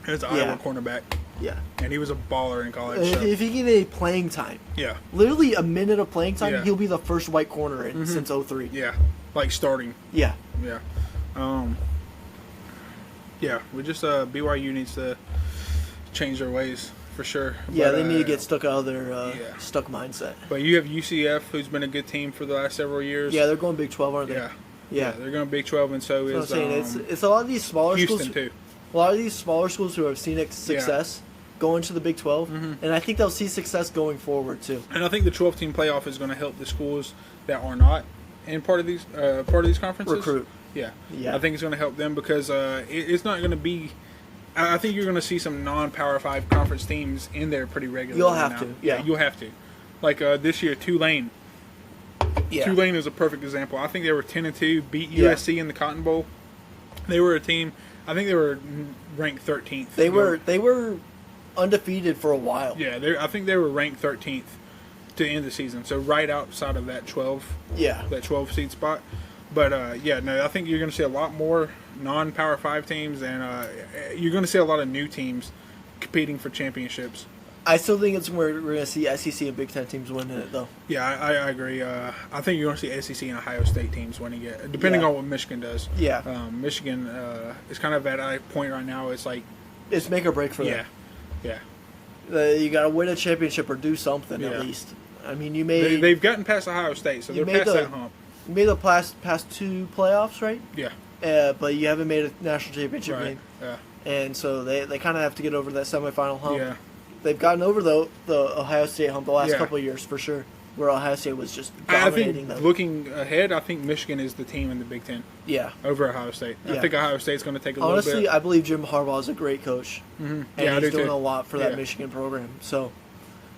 And it's Iowa cornerback. Yeah. And he was a baller in college. If he get any playing time. Yeah. Literally a minute of playing time, he'll be the first white corner since 03. Yeah. Like starting. Yeah. Yeah. We just BYU needs to change their ways for sure. Yeah, they need to get stuck out of their stuck mindset. But you have UCF, who's been a good team for the last several years. Yeah, they're going Big 12, aren't they? Yeah, they're going Big 12, and so is it's a lot of these smaller Houston schools too. A lot of these smaller schools who have seen success going to the Big 12, and I think they'll see success going forward too. And I think the 12-team playoff is going to help the schools that are not in part of these conferences recruit. Yeah. I think it's going to help them because it's not going to be. I think you're going to see some non-Power 5 conference teams in there pretty regularly. You'll have to. Yeah, you'll have to. Like this year, Tulane. Yeah. Tulane is a perfect example. I think they were 10-2, beat USC in the Cotton Bowl. They were a team. I think they were ranked 13th. They were undefeated for a while. Yeah, I think they were ranked 13th to end the season. So right outside of that 12. Yeah. That 12 seed spot. But I think you're going to see a lot more non-Power 5 teams, and you're going to see a lot of new teams competing for championships. I still think it's where we're going to see SEC and Big Ten teams winning it, though. Yeah, I agree. I think you're going to see SEC and Ohio State teams winning it, depending on what Michigan does. Yeah. Michigan is kind of at a point right now. It's like it's make or break for them. Yeah. You got to win a championship or do something at least. I mean, they've gotten past Ohio State, so they're past that hump. You made the past 2 playoffs, right? Yeah. But you haven't made a national championship game. Yeah. And so they kind of have to get over that semifinal hump. Yeah. They've gotten over the Ohio State hump the last couple of years for sure, where Ohio State was just dominating them. Looking ahead, I think Michigan is the team in the Big Ten. Yeah. Over Ohio State. Yeah. I think Ohio State's going to take a little bit. Honestly, I believe Jim Harbaugh is a great coach. Mm-hmm. And he's doing a lot for that Michigan program. So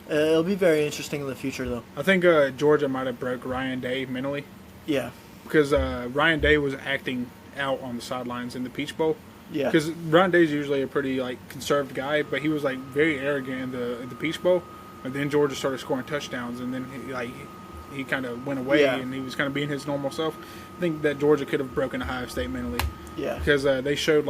it'll be very interesting in the future, though. I think Georgia might have broke Ryan Day mentally. Yeah. Because Ryan Day was acting out on the sidelines in the Peach Bowl. Yeah. Because Ryan Day's usually a pretty conserved guy, but he was very arrogant in the Peach Bowl. And then Georgia started scoring touchdowns, and then he kind of went away, and he was kind of being his normal self. I think that Georgia could have broken Ohio State mentally. Yeah. Because they showed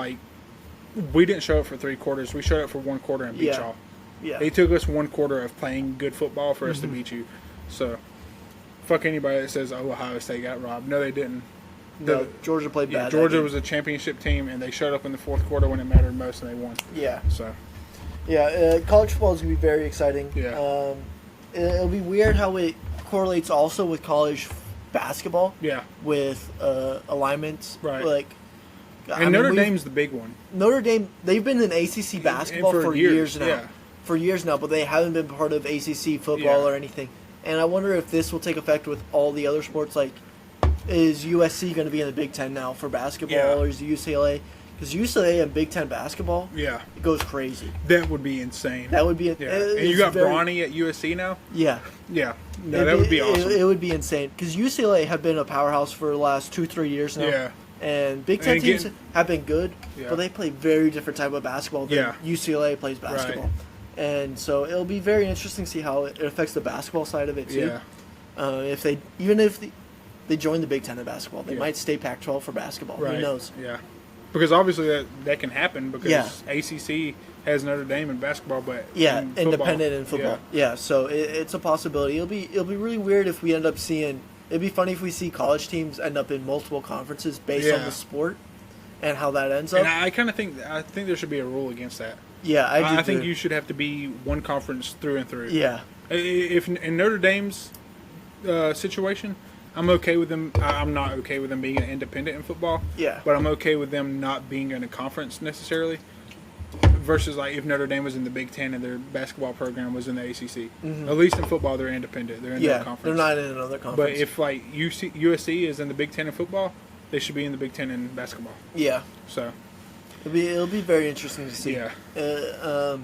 we didn't show up for 3 quarters. We showed up for 1 quarter and beat y'all. Yeah. They took us 1 quarter of playing good football for us to beat you. So, fuck anybody that says, Ohio State got robbed. No, they didn't. No, Georgia played bad. Georgia was a championship team, and they showed up in the 4th quarter when it mattered most, and they won. Yeah. So. Yeah, college football is going to be very exciting. Yeah. It'll be weird how it correlates also with college basketball. Yeah. With alignments. Right. Notre Dame's the big one. Notre Dame, they've been in ACC basketball for years now. Yeah. For years now, but they haven't been part of ACC football or anything. And I wonder if this will take effect with all the other sports. Is USC going to be in the Big Ten now for basketball, or is UCLA? Because UCLA and Big Ten basketball, it goes crazy. That would be insane. That would be. And you got Bronny at USC now. Yeah. Yeah. No, that would be awesome. It would be insane because UCLA have been a powerhouse for the last 2-3 years now. Yeah. And Big Ten teams have been good, but they play very different type of basketball than UCLA plays basketball. Right. And so it'll be very interesting to see how it affects the basketball side of it too. Yeah. If they join the Big Ten in basketball, they might stay Pac-12 for basketball. Right. Who knows? Yeah. Because obviously that can happen because ACC has Notre Dame in basketball, but independent in football. Yeah, so it's a possibility. It'll be really weird if we end up seeing. It'd be funny if we see college teams end up in multiple conferences based on the sport and how that ends up. And I think there should be a rule against that. Yeah, I think you should have to be one conference through and through. Yeah. If in Notre Dame's situation, I'm okay with them. I'm not okay with them being an independent in football. Yeah. But I'm okay with them not being in a conference necessarily. Versus if Notre Dame was in the Big Ten and their basketball program was in the ACC. Mm-hmm. At least in football, they're independent. They're in their conference. They're not in another conference. But if USC is in the Big Ten in football, they should be in the Big Ten in basketball. Yeah. So. It'll be very interesting to see. Yeah. The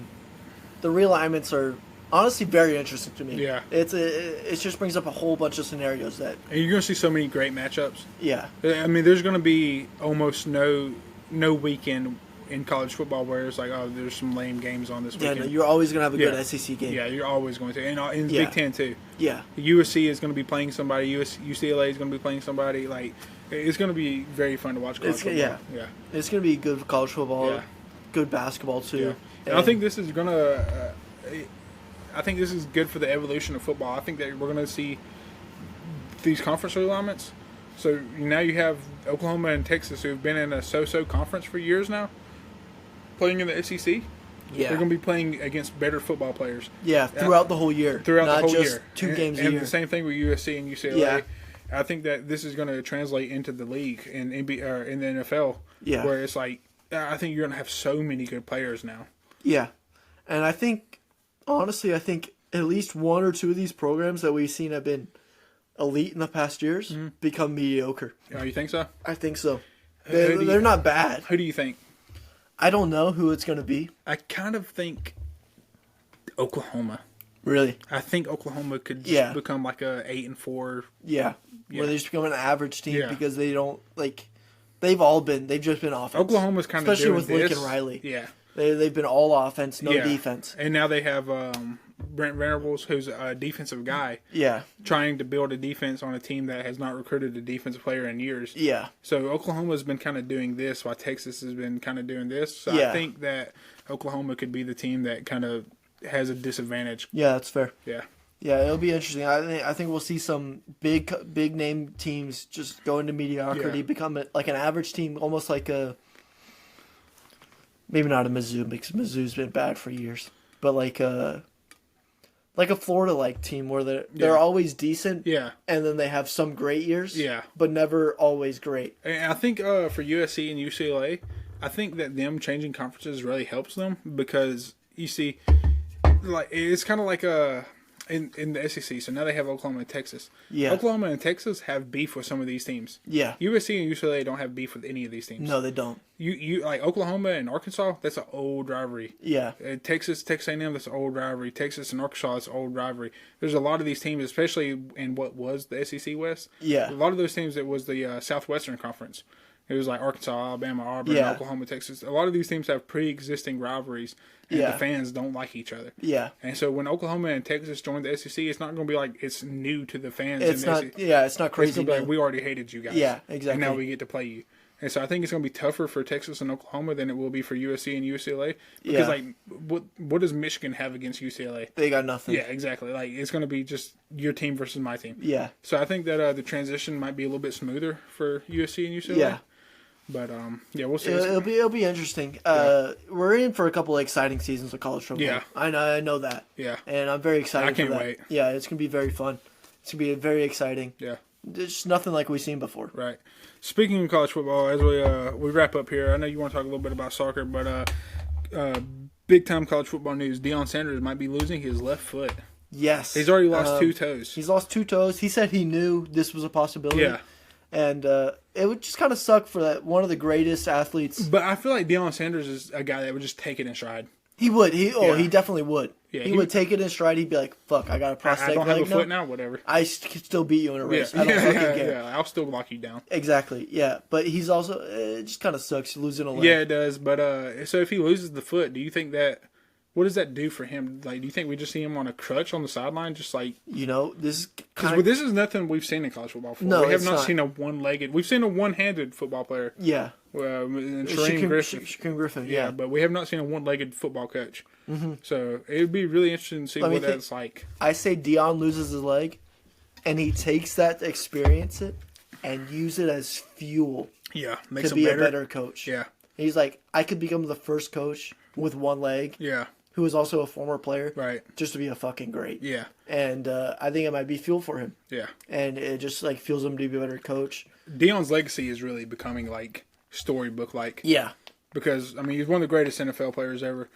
realignments are honestly very interesting to me. Yeah. It just brings up a whole bunch of scenarios that. And you're going to see so many great matchups. Yeah. I mean, there's going to be almost no weekend in college football where it's there's some lame games on this weekend. Yeah, no, you're always going to have a good SEC game. Yeah, you're always going to. And in the Big Ten, too. Yeah. USC is going to be playing somebody. UCLA is going to be playing somebody. It's going to be very fun to watch college football. Yeah. It's going to be good college football, good basketball, too. Yeah. And I think this is going to I think this is good for the evolution of football. I think that we're going to see these conference realignments. So now you have Oklahoma and Texas who have been in a so-so conference for years now, playing in the SEC. Yeah. They're going to be playing against better football players. Yeah, throughout the whole year. Not just year. 2 games a year. And the same thing with USC and UCLA. Yeah. I think that this is going to translate into the league in the NFL. Yeah. Where it's I think you're going to have so many good players now. Yeah. And I think, honestly, at least one or two of these programs that we've seen have been elite in the past years become mediocre. Oh, you think so? I think so. They're not bad. Who do you think? I don't know who it's going to be. I kind of think Oklahoma. Really? I think Oklahoma could just become like a 8-4. Yeah. Where they just become an average team because they don't, like, they've just been offense. Oklahoma's kind of especially with Lincoln Riley. Yeah. They've been all offense, no defense. And now they have Brent Venables, who's a defensive guy. Yeah. Trying to build a defense on a team that has not recruited a defensive player in years. Yeah. So Oklahoma's been kind of doing this while Texas has been kind of doing this. So I think that Oklahoma could be the team that kind of has a disadvantage. Yeah, that's fair. Yeah. Yeah, it'll be interesting. I think we'll see some big name teams just go into mediocrity, become like an average team, almost like maybe not a Mizzou because Mizzou's been bad for years, but like a Florida team where they're always decent, and then they have some great years, but never always great. And I think for USC and UCLA, I think that them changing conferences really helps them because you see, like it's kind of like in the SEC. So now they have Oklahoma and Texas. Yeah. Oklahoma and Texas have beef with some of these teams. Yeah. USC and UCLA don't have beef with any of these teams. No, they don't. You like Oklahoma and Arkansas, that's an old rivalry. Yeah. Texas A&M, that's an old rivalry. Texas and Arkansas, that's an old rivalry. There's a lot of these teams, especially in what was the SEC West. Yeah. A lot of those teams, it was the Southwestern Conference. It was like Arkansas, Alabama, Auburn, Oklahoma, Texas. A lot of these teams have pre-existing rivalries, and the fans don't like each other. Yeah. And so when Oklahoma and Texas joined the SEC, it's not going to be like it's new to the fans. It's not. SEC. Yeah, it's not crazy. It's going to be like we already hated you guys. Yeah, exactly. And now we get to play you. And so I think it's going to be tougher for Texas and Oklahoma than it will be for USC and UCLA. Because like, what does Michigan have against UCLA? They got nothing. Yeah, exactly. Like it's going to be just your team versus my team. Yeah. So I think that the transition might be a little bit smoother for USC and UCLA. Yeah. But we'll see. It'll be interesing. We're in for a couple of exciting seasons of college football. Yeah, I know that. Yeah, and I'm very excited. I can't for that. wait. Yeah, it's gonna be very fun. It's gonna be very exciting. Yeah, there's nothing like we've seen before. Right. Speaking of college football, as we wrap up here, I know you want to talk a little bit about soccer, but big time college football news: Deion Sanders might be losing his left foot. Yes, he's already lost 2 toes. He's lost 2 toes. He said he knew this was a possibility. Yeah. And it would just kind of suck for that one of the greatest athletes. But I feel like Deion Sanders is a guy that would just take it in stride. He would. He definitely would. Yeah, he would take it in stride. He'd be like, "Fuck, I got a prosthetic leg now. I don't have a foot now. Whatever. I can still beat you in a race. I don't fucking care. Yeah, I'll still lock you down." Exactly. Yeah, but he's also it just kind of sucks losing a leg. Yeah, it does. But so if he loses the foot, do you think that? What does that do for him? Like, do you think we just see him on a crutch on the sideline, just like this is because this is nothing we've seen in college football before. No, we have not seen a one-legged. We've seen a one-handed football player. Yeah, Shaquem Griffin. Yeah, but we have not seen a one-legged football coach. Mm-hmm. So it would be really interesting to see what that's like. I say Deion loses his leg, and he takes that to experience it and use it as fuel. Yeah, makes to be a better coach. Yeah, he's like, I could become the first coach with one leg. Yeah. Who is also a former player, right? Just to be a fucking great, yeah. And I think it might be fuel for him, yeah. And it just fuels him to be a better coach. Deion's legacy is really becoming storybook yeah. Because I mean he's one of the greatest NFL players ever.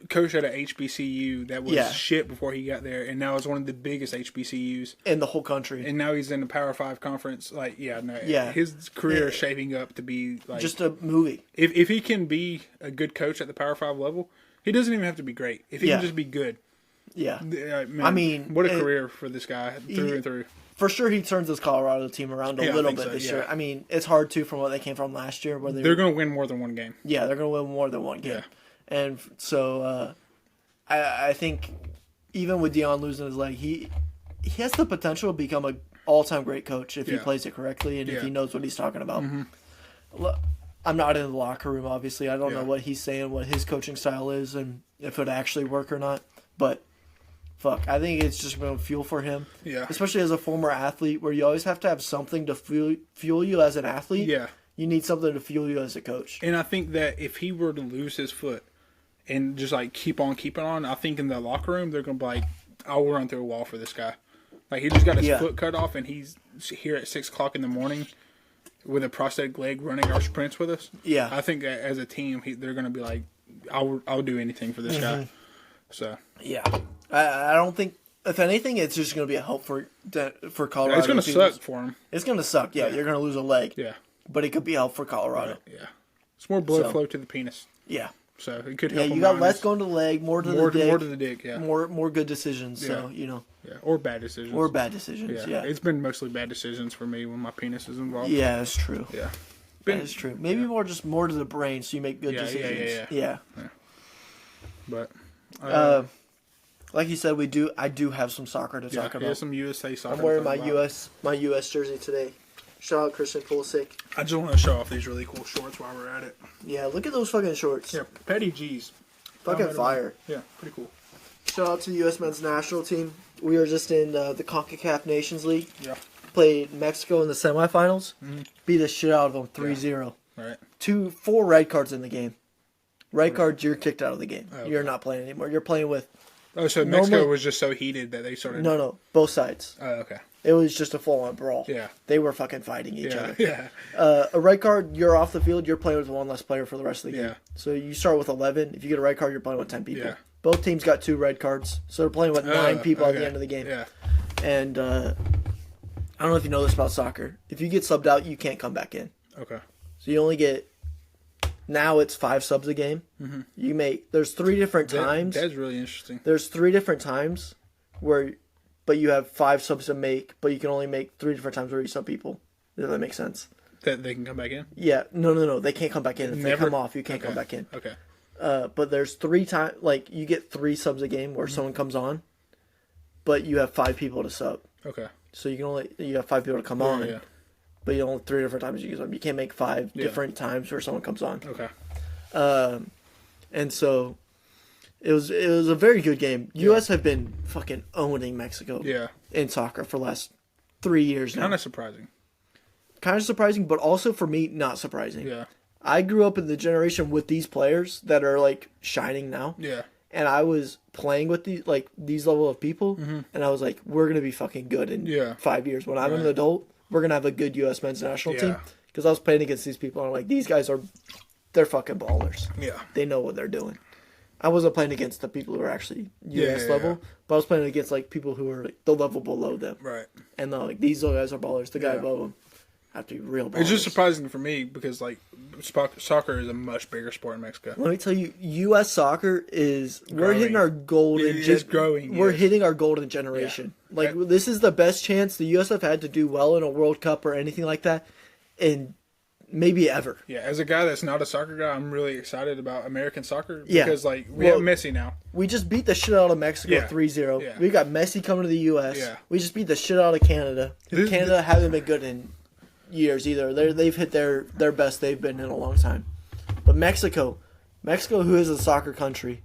Coach at a HBCU that was shit before he got there, and now it's one of the biggest HBCUs in the whole country. And now he's in the Power 5 conference. His career is shaping up to be just a movie. If he can be a good coach at the Power 5 level. He doesn't even have to be great. If he can just be good. Yeah. Man, I mean, what a career for this guy through and through. For sure he turns this Colorado team around a little bit this year. I mean, it's hard too from what they came from last year. Where they're going to win more than one game. Yeah, they're going to win more than one game. Yeah. And so I think even with Deion losing his leg, he has the potential to become an all-time great coach if he plays it correctly and if he knows what he's talking about. Mm-hmm. I'm not in the locker room, obviously. I don't know what he's saying, what his coaching style is, and if it would actually work or not. But, fuck, I think it's just going to fuel for him. Yeah. Especially as a former athlete, where you always have to have something to fuel you as an athlete. Yeah. You need something to fuel you as a coach. And I think that if he were to lose his foot and just, keep on keeping on, I think in the locker room, they're going to be like, I'll run through a wall for this guy. He just got his foot cut off, and he's here at 6 o'clock in the morning with a prosthetic leg running our sprints with us. Yeah. I think that as a team, they're going to be like, I'll do anything for this guy. So yeah, I don't think. If anything, it's just going to be a help for Colorado. Yeah, it's going to suck for them. It's going to suck. Yeah, you're going to lose a leg. Yeah, but it could be a help for Colorado. Right, yeah, it's more blood flow to the penis. Yeah. So it could help. Yeah, you got less going to the leg, more to the dick. More to the dick, yeah. More good decisions, so, Yeah, or bad decisions. Yeah. It's been mostly bad decisions for me when my penis is involved. Yeah, that's true. Yeah. That is true. Maybe more to the brain so you make good decisions. Yeah. But... like you said, I do have some soccer to talk about. Yeah, some USA soccer. I'm wearing my US jersey today. Shout out Christian Pulisic. I just want to show off these really cool shorts while we're at it. Yeah, look at those fucking shorts. Yeah, petty G's. Fucking fire. Yeah, pretty cool. Shout out to the U.S. men's national team. We were just in the CONCACAF Nations League. Yeah. Played Mexico in the semifinals. Mm-hmm. Beat the shit out of them 3-0. Right. 4 red cards in the game. Red cards, you're kicked out of the game. Oh, okay. You're not playing anymore. You're playing with... Oh, so Mexico was just so heated that they started... No. Both sides. Oh, okay. It was just a full-on brawl. Yeah. They were fucking fighting each other. Yeah. A red card, you're off the field. You're playing with one less player for the rest of the game. Yeah. So you start with 11. If you get a red card, you're playing with 10 people. Yeah. Both teams got 2 red cards. So they're playing with 9 people at the end of the game. Yeah. And I don't know if you know this about soccer. If you get subbed out, you can't come back in. Okay. So you only get... Now it's 5 subs a game. Mm-hmm. There's 3 different times. That's really interesting. There's 3 different times but you have 5 subs to make, but you can only make 3 different times where you sub people. Does that make sense? That they can come back in? Yeah. No. They can't come back in. If they come off, you can't come back in. Okay. But there's 3 times, like, you get 3 subs a game where someone comes on, but you have 5 people to sub. Okay. So you have 5 people to come on. Yeah. But you only 3 different times you use them. You can't make 5 different times where someone comes on. Okay. And so it was a very good game. U.S. have been fucking owning Mexico in soccer for the last 3 years now. Kind of surprising. But also for me, not surprising. Yeah. I grew up in the generation with these players that are like shining now. Yeah. And I was playing with these level of people, and I was like, we're gonna be fucking good in 5 years. When I'm an adult, we're going to have a good U.S. men's national team. Because I was playing against these people, and I'm like, these guys they're fucking ballers. Yeah. They know what they're doing. I wasn't playing against the people who are actually U.S. level, but I was playing against, like, people who are, like, the level below them. Right. And, like, these guys are ballers. The guy above them have to be real ballers. It's just surprising for me because, like, soccer is a much bigger sport in Mexico. Let me tell you, U.S. soccer we're hitting our golden... It's growing. We're hitting our golden generation. Yeah. Like, this is the best chance the U.S. have had to do well in a World Cup or anything like that in maybe ever. Yeah, as a guy that's not a soccer guy, I'm really excited about American soccer because, like, we have Messi now. We just beat the shit out of Mexico 3-0. Yeah. We got Messi coming to the U.S. Yeah. We just beat the shit out of Canada. Canada hasn't been good in years either. They've hit their best they've been in a long time. But Mexico, who is a soccer country,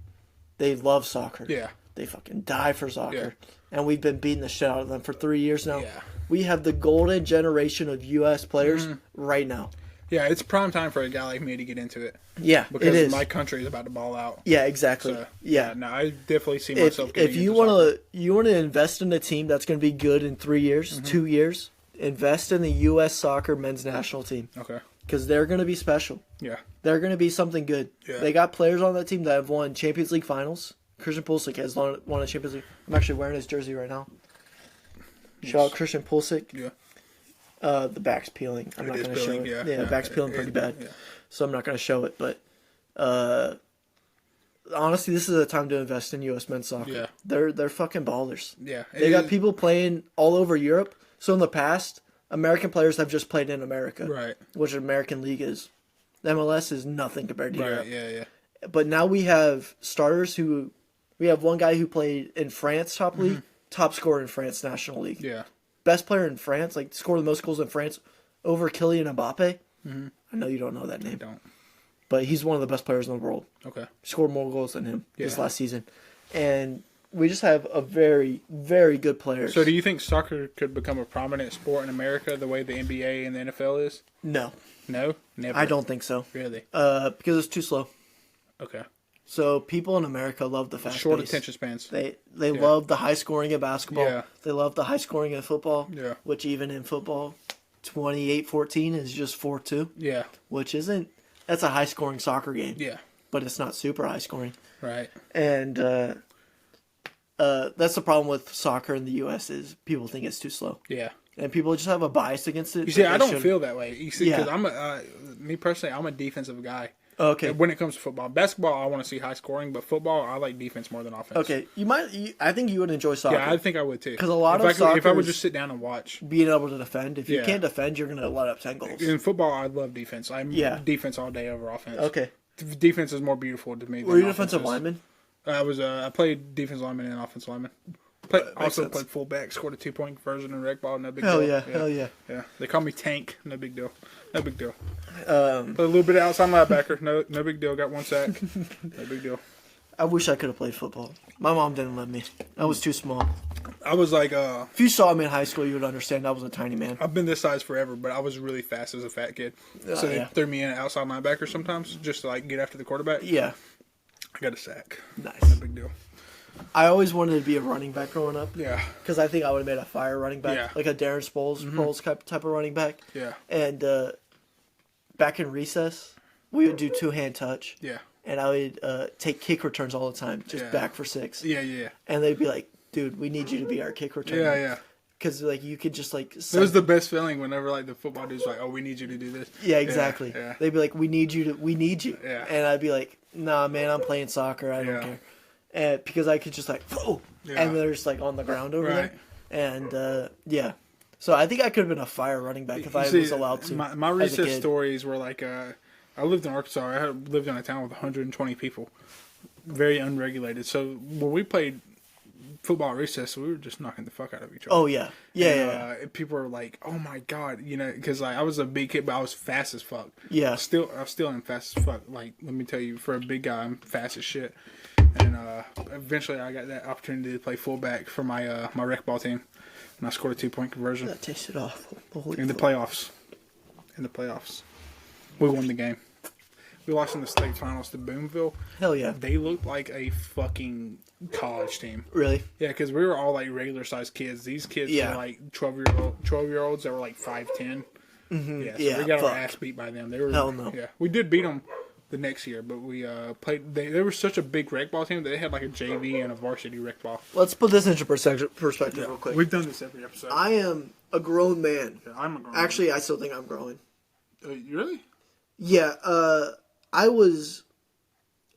they love soccer. Yeah. They fucking die for soccer. Yeah. And we've been beating the shit out of them for 3 years now. Yeah. We have the golden generation of U.S. players right now. Yeah, it's prime time for a guy like me to get into it. Yeah, because it is. My country is about to ball out. Yeah, exactly. So, no, I definitely see myself getting into soccer. If you want to invest in a team that's going to be good in 3 years, 2 years, invest in the U.S. soccer men's national team. Okay. Because they're going to be special. Yeah. They're going to be something good. Yeah. They got players on that team that have won Champions League finals. Christian Pulisic has won a Champions League. I'm actually wearing his jersey right now. Shout out Christian Pulisic. Yeah. The back's peeling. I'm not going to show it. Yeah, the back's peeling pretty bad. Yeah. So I'm not going to show it. But honestly, this is a time to invest in U.S. men's soccer. Yeah. They're fucking ballers. Yeah. They got people playing all over Europe. So in the past, American players have just played in America. Right. Which American League is. The MLS is nothing compared to Europe. Yeah. But now we have starters who... We have one guy who played in France top league, top scorer in France National League. Yeah. Best player in France, like scored the most goals in France over Kylian Mbappe. Mm-hmm. I know you don't know that name. I don't. But he's one of the best players in the world. Okay. Scored more goals than him this last season. And we just have a very, very good player. So do you think soccer could become a prominent sport in America the way the NBA and the NFL is? No. No? Never? I don't think so. Really? Because it's too slow. Okay. So people in America love the fast short pace. Attention spans. They love the high scoring of basketball. Yeah. They love the high scoring of football. Yeah. Which even in football, 28-14 is just 4-2. Yeah. Which that's a high scoring soccer game. Yeah. But it's not super high scoring. Right. And that's the problem with soccer in the U.S. is people think it's too slow. Yeah. And people just have a bias against it. You see, I don't feel that way. You see, because me personally, I'm a defensive guy. Okay. When it comes to football, basketball, I want to see high scoring, but football, I like defense more than offense. Okay, I think you would enjoy soccer. Yeah, I think I would too. Because a lot of soccer, if I would just sit down and watch, being able to defend. If you can't defend, you're going to let up 10 goals. In football, I love defense. I'm defense all day over offense. Okay. Defense is more beautiful to me. Were you defensive lineman? I played defensive lineman and offensive lineman. Also played fullback, scored a 2-point conversion in rec ball, no big deal. Hell yeah. Yeah, they call me Tank, no big deal. No big deal. Played a little bit of outside linebacker, no big deal. Got 1 sack, no big deal. I wish I could have played football. My mom didn't let me. I was too small. I was like, if you saw me in high school, you would understand I was a tiny man. I've been this size forever, but I was really fast as a fat kid. So they threw me in an outside linebacker sometimes, just to like get after the quarterback. Yeah. I got a sack. Nice. No big deal. I always wanted to be a running back growing up. Yeah. Because I think I would have made a fire running back. Yeah. Like a Darren Sproles type of running back. Yeah. And back in recess, we would do two-hand touch. Yeah. And I would take kick returns all the time, just back for 6. Yeah. And they'd be like, dude, we need you to be our kick returner. Yeah. Because like you could just like. It was the best feeling whenever like the football dude's like, "Oh, we need you to do this." Yeah, exactly. Yeah. They'd be like, we need you. Yeah. And I'd be like, nah, man, I'm playing soccer. I don't care. And because I could just like, whoa, and they're just like on the ground over there. And so I think I could have been a fire running back if I was allowed to. My recess stories were like, I lived in Arkansas. I lived in a town with 120 people, very unregulated. So when we played football recess, we were just knocking the fuck out of each other. Oh yeah, yeah. People were like, "Oh my god," because like I was a big kid, but I was fast as fuck. Yeah, I still am fast as fuck. Like, let me tell you, for a big guy, I'm fast as shit. And eventually, I got that opportunity to play fullback for my my rec ball team, and I scored a 2-point conversion. That tasted awful. In the playoffs, we won the game. We lost in the state finals to Boonville. Hell yeah. They looked like a fucking college team. Really? Yeah, because we were all like regular sized kids. These kids were like 12-year-olds that were like 5'10". Mm-hmm. Yeah, so we got our ass beat by them. They were hell no. Yeah, we did beat them the next year, but we played. They were such a big rec ball team that they had like a JV and a varsity rec ball. Let's put this into perspective real quick. We've done this every episode. I am a grown man. Yeah, I'm a grown Actually, man. I still think I'm growing. Really? Yeah. I was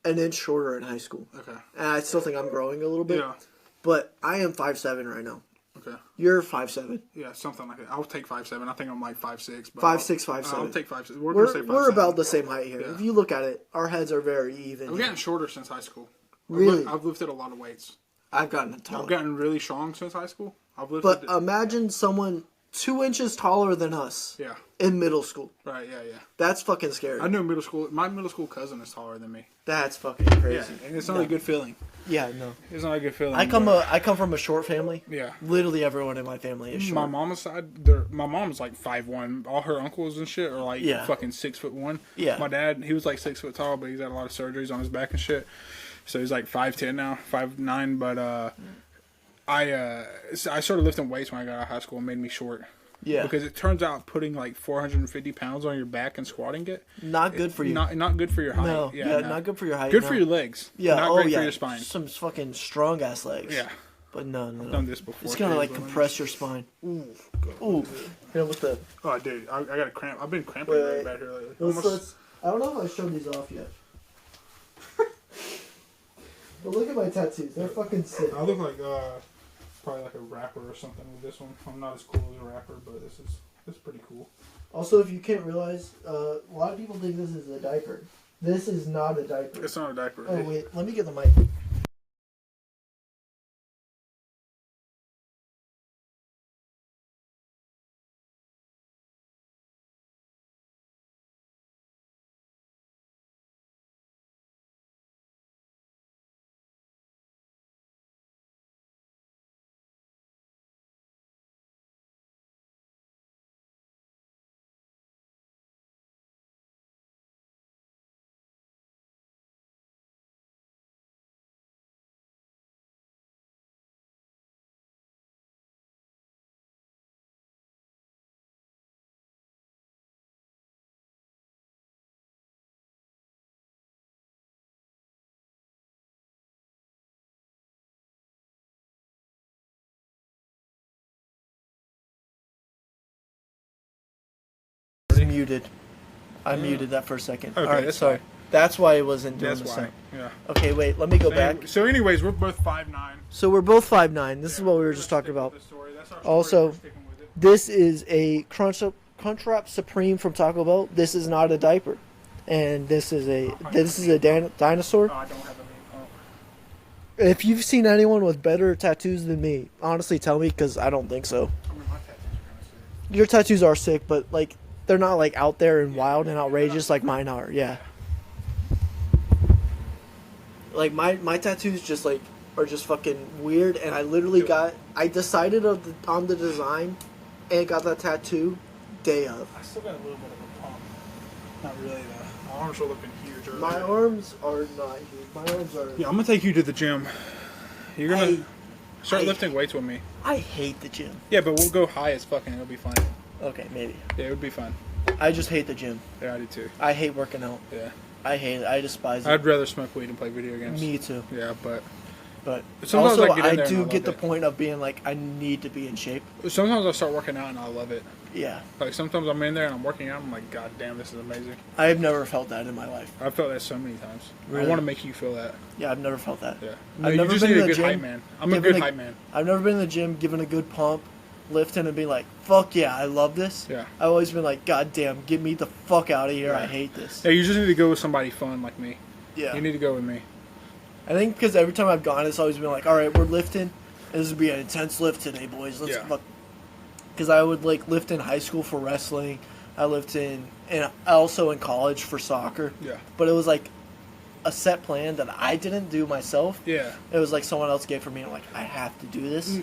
an inch shorter in high school. Okay. And I still think I'm growing a little bit. Yeah. But I am 5'7" right now. Okay. You're 5'7". Yeah, something like that. I'll take 5'7". I think I'm like 5'6". 5'6", 5'7". I'll take 5'6". We're about the same height here. Yeah. If you look at it, our heads are very even. I've gotten shorter since high school. Really? I've lifted a lot of weights. I've gotten taller. I've gotten really strong since high school. But imagine someone 2 inches taller than us. Yeah. In middle school. Right, yeah. That's fucking scary. I know my middle school cousin is taller than me. That's fucking crazy. Yeah, and it's not a good feeling. Yeah, no. It's not a good feeling. I come from a short family. Yeah. Literally everyone in my family is short. My mom's side, my mom's like 5'1". All her uncles and shit are like fucking 6'1". Yeah. My dad, he was like 6 foot tall, but he's had a lot of surgeries on his back and shit. So he's like 5'10" now, 5'9". But I started lifting weights when I got out of high school and made me short. Yeah. Because it turns out putting like 450 pounds on your back and squatting it. Not good for you. Not good for your height. No. Yeah, not good for your height. Good for your legs. Yeah. Not great for your spine. Some fucking strong ass legs. Yeah. But no. I've done this before. It's gonna like compress your spine. Ooh. You know what the? Oh, dude, I got a cramp. I've been cramping really bad here lately. I don't know if I showed these off yet. But look at my tattoos. They're fucking sick. I look like probably like a rapper or something with this one. I'm not as cool as a rapper, but this is pretty cool. Also, if you can't realize, a lot of people think this is a diaper. This is not a diaper. It's not a diaper. Oh wait, let me get the mic. muted. I muted that for a second. Okay, all right, that's so fine. that's why it wasn't doing That's the why. same. Yeah. Okay, wait. Let me go back. So, anyways, we're both 5'9". So we're both 5'9". This is what we were just talking about. Also, with this is a Crunchwrap Supreme from Taco Bell. This is not a diaper, and this is a dinosaur. I don't have a name. If you've seen anyone with better tattoos than me, honestly, tell me, because I don't think so. I mean, my tattoos are kind of sick. Your tattoos are sick, but like they're not like out there and wild and outrageous like mine are. Yeah. Like my tattoos just like are just fucking weird, and I literally I decided on the design, and got that tattoo day of. I still got a little bit of a pump. Not really though. My arms are looking huge. Earlier. My arms are not huge. My arms are. Yeah, I'm gonna take you to the gym. You're gonna start lifting weights with me. I hate the gym. Yeah, but we'll go high as fucking. It'll be fun. Okay, maybe. Yeah, it would be fun. I just hate the gym. Yeah, I do too. I hate working out. Yeah. I hate it. I despise it. I'd rather smoke weed and play video games. Me too. Yeah, but sometimes also I do get the point of being like, I need to be in shape. Sometimes I start working out and I love it. Yeah. Like sometimes I'm in there and I'm working out. I'm like, God damn, this is amazing. I've never felt that in my life. I've felt that so many times. Really? I want to make you feel that. Yeah, I've never felt that. Yeah. No, I've you never just been need to a the good hype gym. man. I'm a good hype man. I've never been in the gym, giving a good pump, lifting, and being like, fuck yeah, I love this. Yeah. I've always been like, God damn, get me the fuck out of here. Yeah. I hate this. Yeah, you just need to go with somebody fun like me. Yeah. You need to go with me. I think because every time I've gone, it's always been like, all right, we're lifting. This will be an intense lift today, boys. Let's fuck. Because I would like lift in high school for wrestling. I lived and also in college for soccer. Yeah. But it was like a set plan that I didn't do myself. Yeah. It was like someone else gave for me. And I'm like, I have to do this.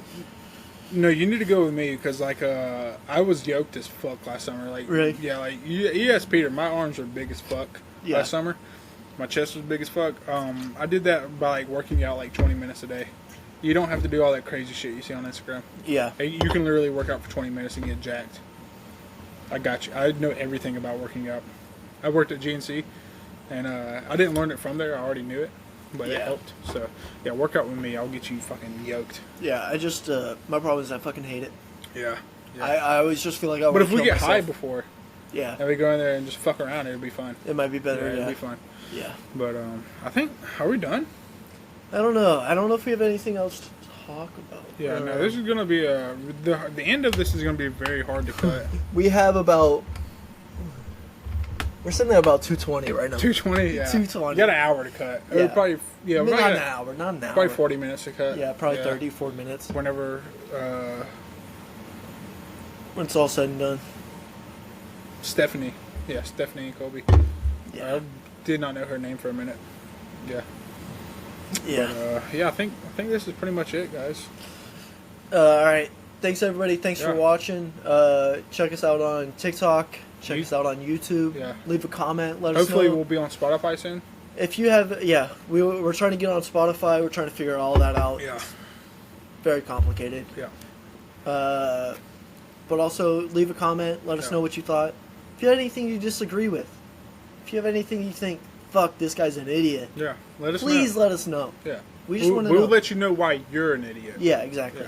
No, you need to go with me because like I was yoked as fuck last summer. Like really? Yeah, like you asked Peter. My arms were big as fuck last summer. My chest was big as fuck. I did that by like working out like 20 minutes a day. You don't have to do all that crazy shit you see on Instagram. Yeah. You can literally work out for 20 minutes and get jacked. I got you. I know everything about working out. I worked at GNC, and I didn't learn it from there. I already knew it, but it helped. So, yeah, work out with me. I'll get you fucking yoked. Yeah, I just, my problem is I fucking hate it. Yeah. I always just feel like I want to kill But if we get myself. high before, and we go in there and just fuck around, it'll be fun. It might be better, It'll be fun. Yeah. But, I think, are we done? I don't know. I don't know if we have anything else to talk about. Yeah, no, this is going to be the end of this is going to be very hard to cut. We have about, we're sitting at about 2:20 right now. 2:20, yeah. 2:20. You got an hour to cut. Yeah. Probably, yeah, not an hour. Probably 40 minutes to cut. Yeah, probably 34 minutes. Whenever, when it's all said and done. Stephanie. Yeah, Stephanie and Colby. Yeah. I did not know her name for a minute. Yeah. Yeah. But, I think this is pretty much it, guys. All right. Thanks, everybody. Thanks for watching. Check us out on TikTok. Check us out on YouTube. Yeah. Leave a comment. Let us know. Hopefully, we'll be on Spotify soon. If you have, we're trying to get on Spotify. We're trying to figure all that out. Yeah. It's very complicated. Yeah. But also, leave a comment. Let us know what you thought. If you have anything you disagree with, if you have anything you think, fuck, this guy's an idiot. Yeah. Let us know. Please let us know. Yeah. We just want to know. We'll let you know why you're an idiot. Yeah, exactly.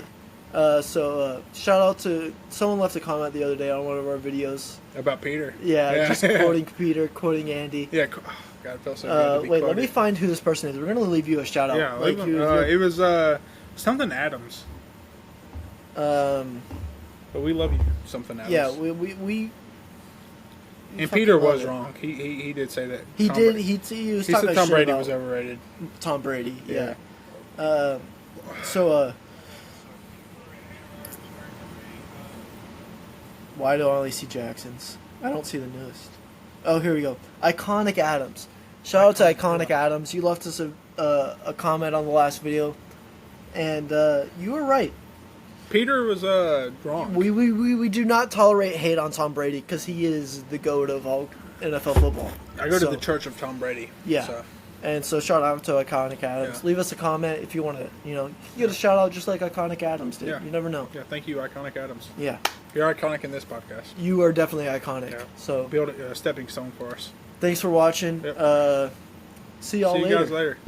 Yeah. Shout out to someone left a comment the other day on one of our videos about Peter. Yeah. Just quoting Peter, quoting Andy. Yeah. Oh, God, it felt so good to be wait, quoted. let me find who this person is. We're gonna leave you a shout out. Yeah. Like, it was something Adams. But we love you, something Adams. Yeah. We and Peter was wrong. He did say that. He did. He was talking said Tom shit Brady about was overrated. Tom Brady. Yeah. Yeah. Why do I only see Jacksons? I don't see the newest. Oh, here we go. Iconic Adams. Shout out to Iconic Adams. You left us a comment on the last video, and you were right. Peter was wrong. We do not tolerate hate on Tom Brady because he is the GOAT of all NFL football. I go to the church of Tom Brady. Yeah. So. And so shout out to Iconic Adams. Yeah. Leave us a comment if you want to, you get a shout out just like Iconic Adams did. Yeah. You never know. Yeah, thank you, Iconic Adams. Yeah. You're iconic in this podcast. You are definitely iconic. Yeah. So build a stepping stone for us. Thanks for watching. Yep. See y'all later. See you guys later.